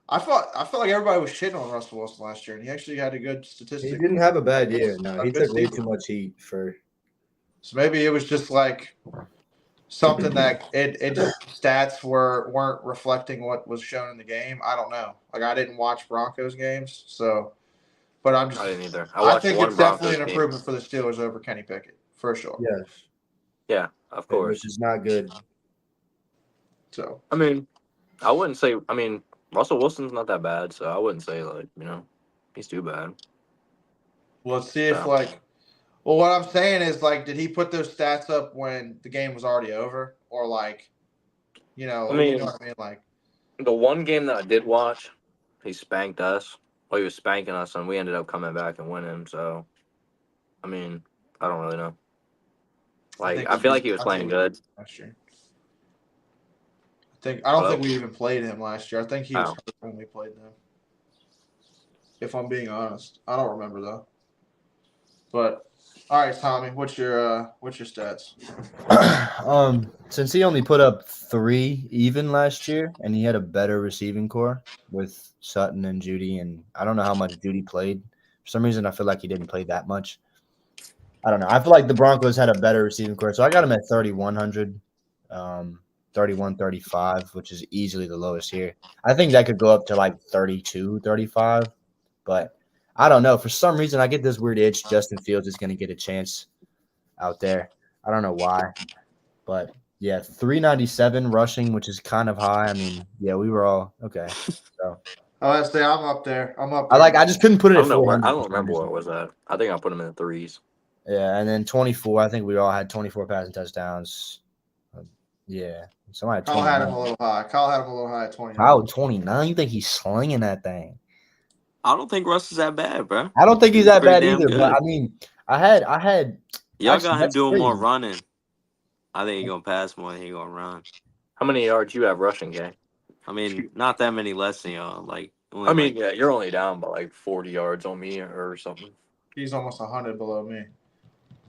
I felt like everybody was shitting on Russell Wilson last year, and he actually had a good He statistic. didn't have a bad year. No, A he good took way season. too much heat for. So maybe it was just like something that it just stats weren't reflecting what was shown in the game. I don't know. Like I didn't watch Broncos games, so but I'm just I didn't either. I I watched think one it's definitely Broncos an game. improvement for the Steelers over Kenny Pickett for sure. Yes, Yeah, of course. which is not good. So I mean, I wouldn't say. I mean, Russell Wilson's not that bad, so I wouldn't say like he's too bad. let's see if So. like. Well, what I'm saying is like, did he put those stats up when the game was already over, or like, you know what I mean? Like The one game that I did watch, he spanked us. Well, he was spanking us, and we ended up coming back and winning. So, I mean, I don't really know. Like, I feel like he was playing good. last year. I don't think we even played him last year. I think he was hurt when we played them. If I'm being honest, I don't remember though. But all right, Tommy, what's your stats? Since he only put up 3 even last year, and he had a better receiving core with Sutton and Judy, and I don't know how much Judy played. For some reason, I feel like he didn't play that much. I don't know. I feel like the Broncos had a better receiving core, so I got him at 3,100, 31, 35, which is easily the lowest here. I think that could go up to like 32, 35, but I don't know. For some reason, I get this weird itch Justin Fields is going to get a chance out there. I don't know why, but yeah, 397 rushing, which is kind of high. I mean, yeah, we were all okay. So I say I'm up there. I'm up there. I just couldn't put it I at don't know. 400. I don't remember what it was at. I think I put him in the threes. Yeah, and then 24. I think we all had 24 passing touchdowns. Yeah, somebody. Kyle had him a little high. At 29. Kyle 29. You think he's slinging that thing? I don't think Russ is that bad, bro. I don't think he's that bad pretty damn either. good. But I mean, I had. Y'all actually, got him that's doing more crazy. running. I think he's gonna pass more than he's gonna run. How many yards you have rushing, gang? I mean, not that many less than y'all. Like, only I mean, yeah, you're only down by like 40 yards on me or something. He's almost 100 below me.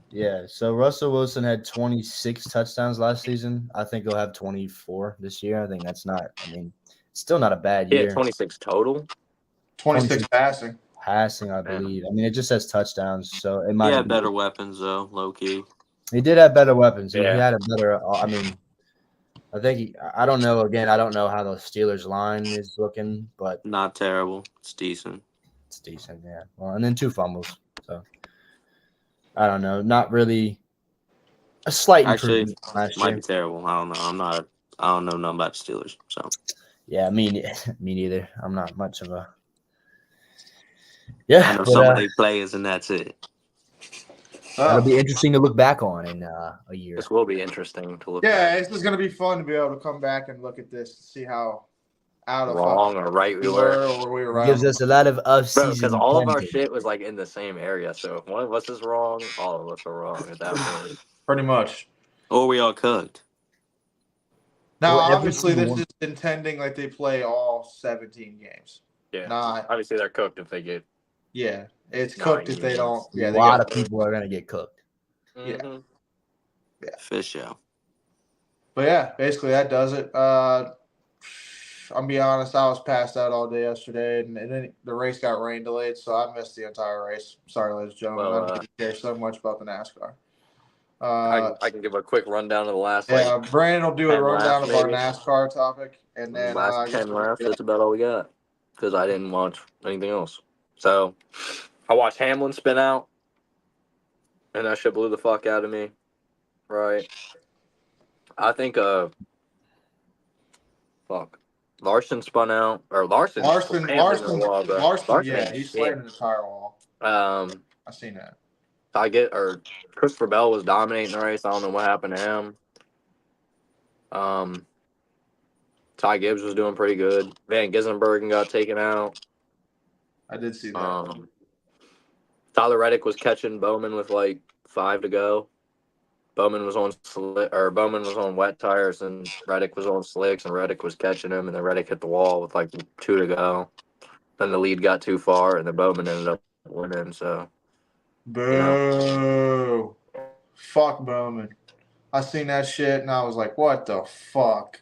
Yeah, so Russell Wilson had 26 touchdowns last season. I think he'll have 24 this year. I think that's not. I mean, still not a bad He year. had 26 total. 26 passing. Passing, I believe. I mean, it just says touchdowns, so it might. he had better weapons though, low key. He did have better weapons. Yeah. He had a better. I mean, I think I don't know. Again, I don't know how the Steelers line is looking, but Not terrible. It's decent. it's decent. Yeah. Well, and then 2 fumbles. So I don't know. Not really a slight Actually, improvement last might year. be terrible. I don't know. I don't know nothing about the Steelers. So Yeah, me neither. I'm not much of a. I Yeah, know but, some of their players, and that's it. that'll be interesting to look back on in a year. This will be interesting to look Yeah, at. this is going to be fun to be able to come back and look at this to see how out of Wrong or right we we were were. or we were right. Gives us a lot of Bro, off-season. because all of our content. shit was like in the same area. So if one of us is wrong, all of us are wrong at that point. Pretty much. Or we all cooked. Now, Well, every obviously, this single one. is intending like they play all 17 games. Yeah. Not, Obviously, they're cooked if they get. yeah. It's 9 cooked if they games. don't. A Yeah, lot of people are gonna get cooked. Yeah. Mhm. Fish out. But yeah, basically that does it. I'm be honest, I was passed out all day yesterday, and then the race got rain delayed, so I missed the entire race. Sorry, ladies and gentlemen. Well, I didn't care so much about the NASCAR. I can give a quick rundown of the last Yeah, like Brandon will do a 10 rundown laps, of our maybe. NASCAR topic, and then I last guess 10 we'll laps. get That's about all we got because I didn't watch anything else. So I watched Hamlin spin out, and that shit blew the fuck out of me. Right. I think Larson spun out, or Larson. Larson, yeah, ain't he shit. slammed the tire wall. I seen that. Christopher Bell was dominating the race. I don't know what happened to him. Ty Gibbs was doing pretty good. Van Gissenbergen got taken out. I did see that. Tyler Reddick was catching Bowman with like 5 to go. Bowman was on wet tires, and Reddick was on slicks, and Reddick was catching him, and then Reddick hit the wall with like 2 to go. Then the lead got too far, and then Bowman ended up winning. So, boo, fuck Bowman. I seen that shit, and I was like, what the fuck?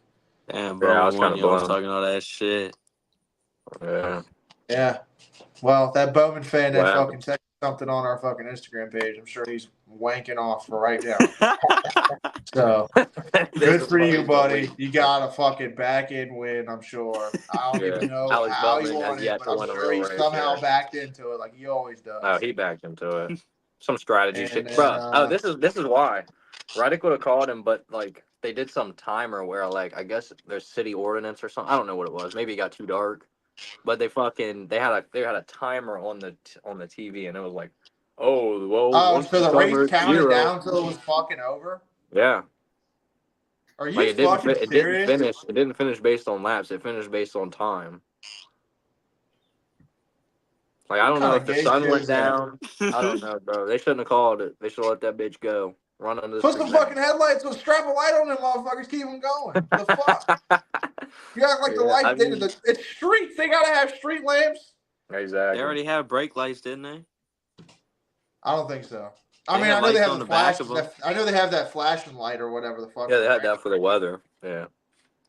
Damn, bro. Yeah, I was kinda Y'all was blown. talking all that shit. Yeah. Yeah. Well, that Bowman fan that Wow. fucking texted something on our fucking Instagram page. I'm sure he's wanking off right now. So good for you, buddy. You got a fucking back end win, I'm sure. I don't even know Alex how he Bowman has won it, yet but to I'm win a sure real he race. somehow backed into it like he always does. Oh, he backed into it. Some strategy And shit, then, bro. This is why Reddick would have called him, but like they did some timer where like I guess there's city ordinance or something. I don't know what it was. Maybe it got too dark, but they had a timer on the TV, and it was like, oh well, once so the the race timer is counted 0, down until it was fucking over? yeah. Are you Like fucking it didn't serious? finish. It didn't finish based on laps. It finished based on time. Like I don't know if the sun went down. I don't know, bro. They shouldn't have called it. They should have let that bitch go. Run under the Put some fucking headlights with strap a light on them motherfuckers, keep them going. The fuck? You act like the Yeah, lights. I mean- It's streets. They gotta have street lamps. Exactly. They already have brake lights, didn't they? I don't think so. I They mean, have I know they lights have on the the back flash. of 'em. I know they have that flashing light or whatever the fuck. Yeah, they had that for the weather. Yeah,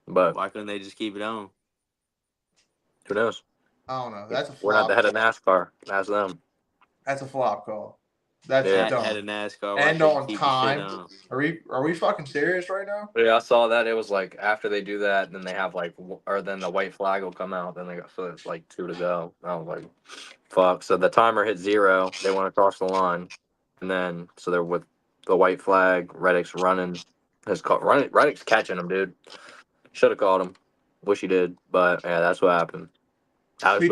but Why couldn't they just keep it on? who knows? I don't know. That's a We're not flop. the head of NASCAR. Ask them. That's a flop call. That's Yeah. dumb. Head of NASCAR. Why And couldn't on keep the shit time. on? Are we fucking serious right now? Yeah, I saw that. It was like after they do that, then they have like, or then the white flag will come out. Then they got so it's like 2 to go. I was like, fuck. So the timer hit 0. They went across the line, and then so they're with the white flag. Reddick's running. Reddick's catching him, dude. Should have called him. Wish he did, but yeah, that's what happened. Alex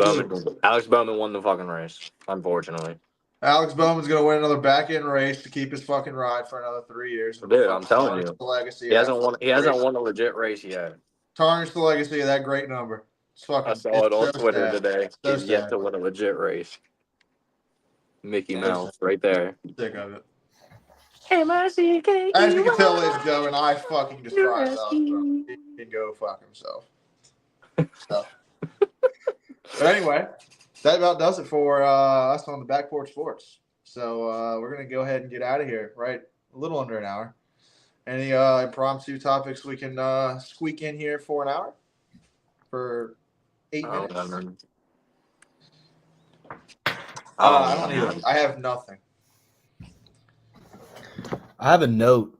Bowman won the fucking race, unfortunately. Alex Bowman's gonna win another back end race to keep his fucking ride for another 3 years. Dude, I'm telling you, The legacy. he hasn't won a legit race yet. Tarnish the legacy of that great number. It's fucking. I saw it on so Twitter sad. today. So He's yet sad. to win a legit race. Mickey So Mouse, right there. Sick of it. M-I-C-K-E-Y. As you can tell, ladies and gentlemen, I fucking despise Alex Bowman. He can go fuck himself. So. But anyway, that about does it for us on the Back Porch Sports. So we're gonna go ahead and get out of here. Right, a little under an hour. Any impromptu topics we can squeak in here for an hour? For 8 minutes? I don't either. I have nothing. I have a note.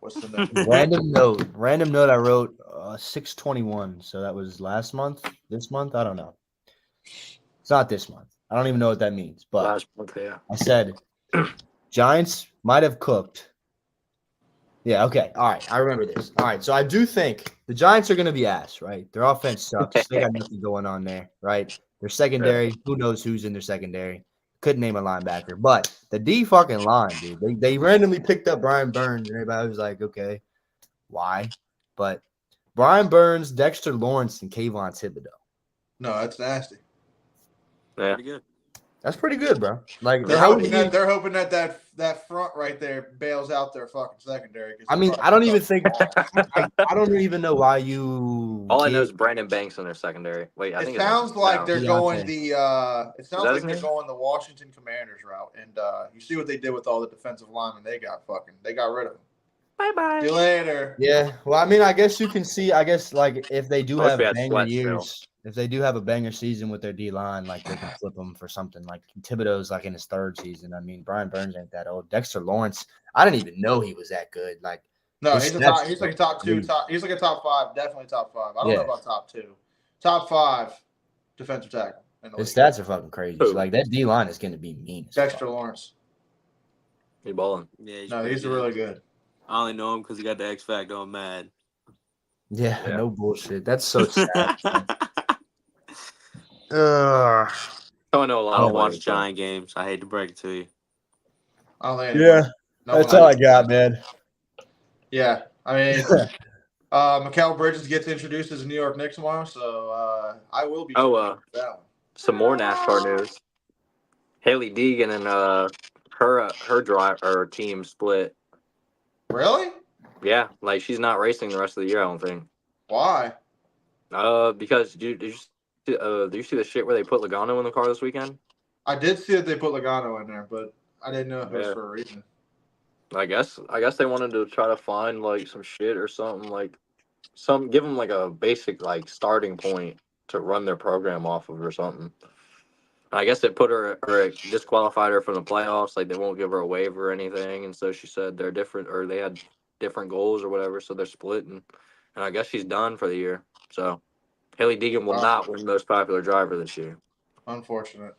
What's the note? Random note I wrote 6/21. So that was last month, this month, I don't know. It's not this month. I don't even know what that means. But Last month, yeah. I said Giants might have cooked. Yeah, okay. All right. I remember this. All right. So I do think the Giants are going to be ass, right? Their offense sucks. They got nothing going on there, right? Their secondary, who knows who's in their secondary? Couldn't name a linebacker. But the D fucking line, dude. They randomly picked up Brian Burns, and everybody was like, okay, why? But Brian Burns, Dexter Lawrence, and Kayvon Thibodeau. No, that's nasty. Yeah. Pretty good. That's pretty good, bro. Like They're how hoping that front right there bails out their fucking secondary. I mean, I don't even think I don't even know why you. All I know is Brandon Banks in their secondary. Wait, I think it sounds like they're Deontay. going the. It sounds that like his they're name? going the Washington Commanders route, and you see what they did with all the defensive linemen. They got rid of them. Bye-bye. See you later. Yeah, well, I mean, I guess you can see. I guess like if they do I wish have we had banger Sweat years, if they do have a banger season with their D line, like they can flip them for something. Like Thibodeau's like in his 3rd season. I mean, Brian Burns ain't that old. Dexter Lawrence, I didn't even know he was that good. Like, No, his he's stats like a top 2. crazy. He's like a top 5. Definitely top 5. I don't Yeah. know about top 2. Top 5 defensive tackle. His stats are fucking crazy. Who? Like that D line is going to be mean. As Dexter fuck. Lawrence. He balling. Yeah, No, pretty he's good. really good. I only know him because he got the X Factor on Mad. Yeah, Yeah. no bullshit. That's so sad. Oh, I know a lot I of don't watch players, Giant games. I hate to break it to you. I don't think Yeah, anybody- no that's one all I likes- got, man. Yeah, I mean, Mikal Bridges gets introduced as a New York Knicks tomorrow, so I will be. Oh, that one. some more NASCAR news. Haley Deegan and her team split. Really? Yeah, like she's not racing the rest of the year. I don't think. Why? Because did you see the shit where they put Logano in the car this weekend? I did see that they put Logano in there, but I didn't know if it was Yeah. for a reason. I guess they wanted to try to find like some shit or something, like give them like a basic like starting point. to run their program off of or something. I guess it put her or it disqualified her from the playoffs. Like they won't give her a waiver or anything, and so she said they're different or they had different goals or whatever, so they're splitting. And I guess she's done for the year. So Haley Deegan will not win most popular driver this year. Unfortunate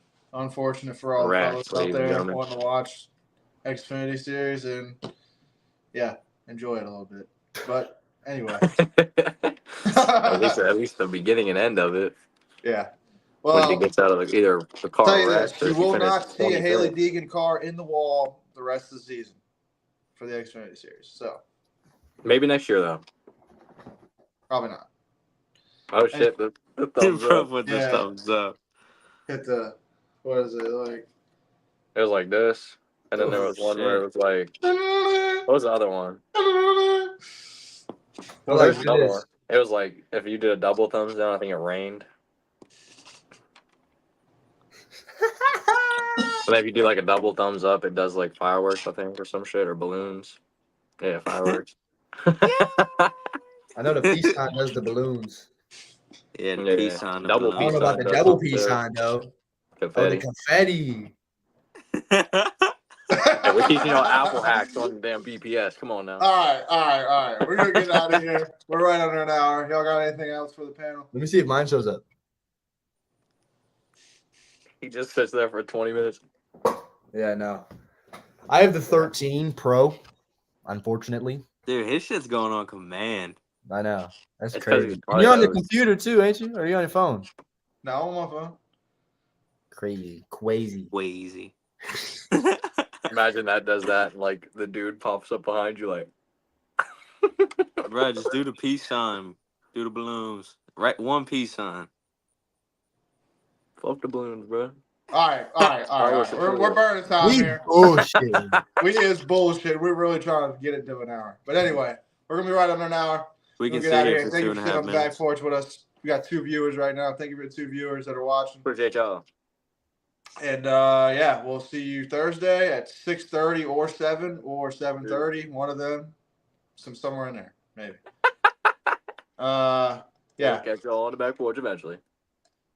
for all the Correct, fellas out ladies and there gentlemen. wanting to watch Xfinity Series and enjoy it a little bit. But anyway, at least the beginning and end of it. Yeah. When she Well, gets out of either the car tell you wreck this, or you she will finishes not see a 25th. Haley Deegan car in the wall the rest of the season for the Xfinity Series. So Maybe next year though. probably not. Oh shit! The thumbs Bro, up. with the Yeah. thumbs up. Hit the what is it like? It was like this, and then there was one where it was like, what was the other one? Well, There's like another this. one. It was like if you did a double thumbs down, I think it rained. And then if you do like a double thumbs up, it does like fireworks, I think, or some shit, or balloons. Yeah, fireworks. I know the peace sign does the balloons. Yeah, the Yeah, peace sign. the double I don't peace know sign. about the does double something peace too. sign though. Oh, the Confetti. confetti. Yeah, we're teaching y'all Apple hacks on the damn BPS. Come on now. All right. We're gonna get out of here. We're right under an hour. Y'all got anything else for the panel? Let me see if mine shows up. He just sits there for 20 minutes. Yeah, no. I have the 13 Pro, unfortunately. Dude, his shit's going on command. I know. That's It's 'cause crazy. he's probably You're on the those- computer too, ain't you? Or are you on your phone? No, I'm on my phone. Crazy. Wazy. Imagine that does that, and like the dude pops up behind you, like. Bro, just do the peace sign. Do the balloons. Right, one peace sign. Fuck the balloons, bro. All right. We're burning time We here. bullshit. We is bullshit. We're really trying to get it to an hour. But anyway, we're gonna be right under an hour. We We'll can get sit out of here here. for Thank you 2.5 for sitting on the back minutes. porch with us. We got 2 viewers right now. Thank you for the 2 viewers that are watching. Appreciate y'all. And we'll see you Thursday at 6:30 or 7 or 7:30. One of them, somewhere in there, maybe. We'll catch y'all on the back porch eventually.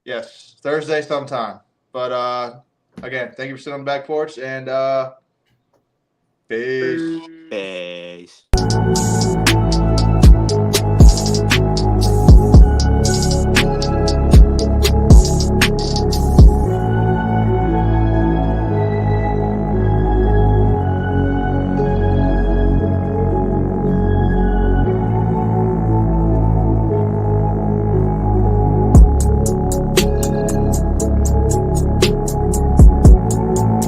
Yes, Thursday sometime. But again, thank you for sitting on the back porch and peace. Peace.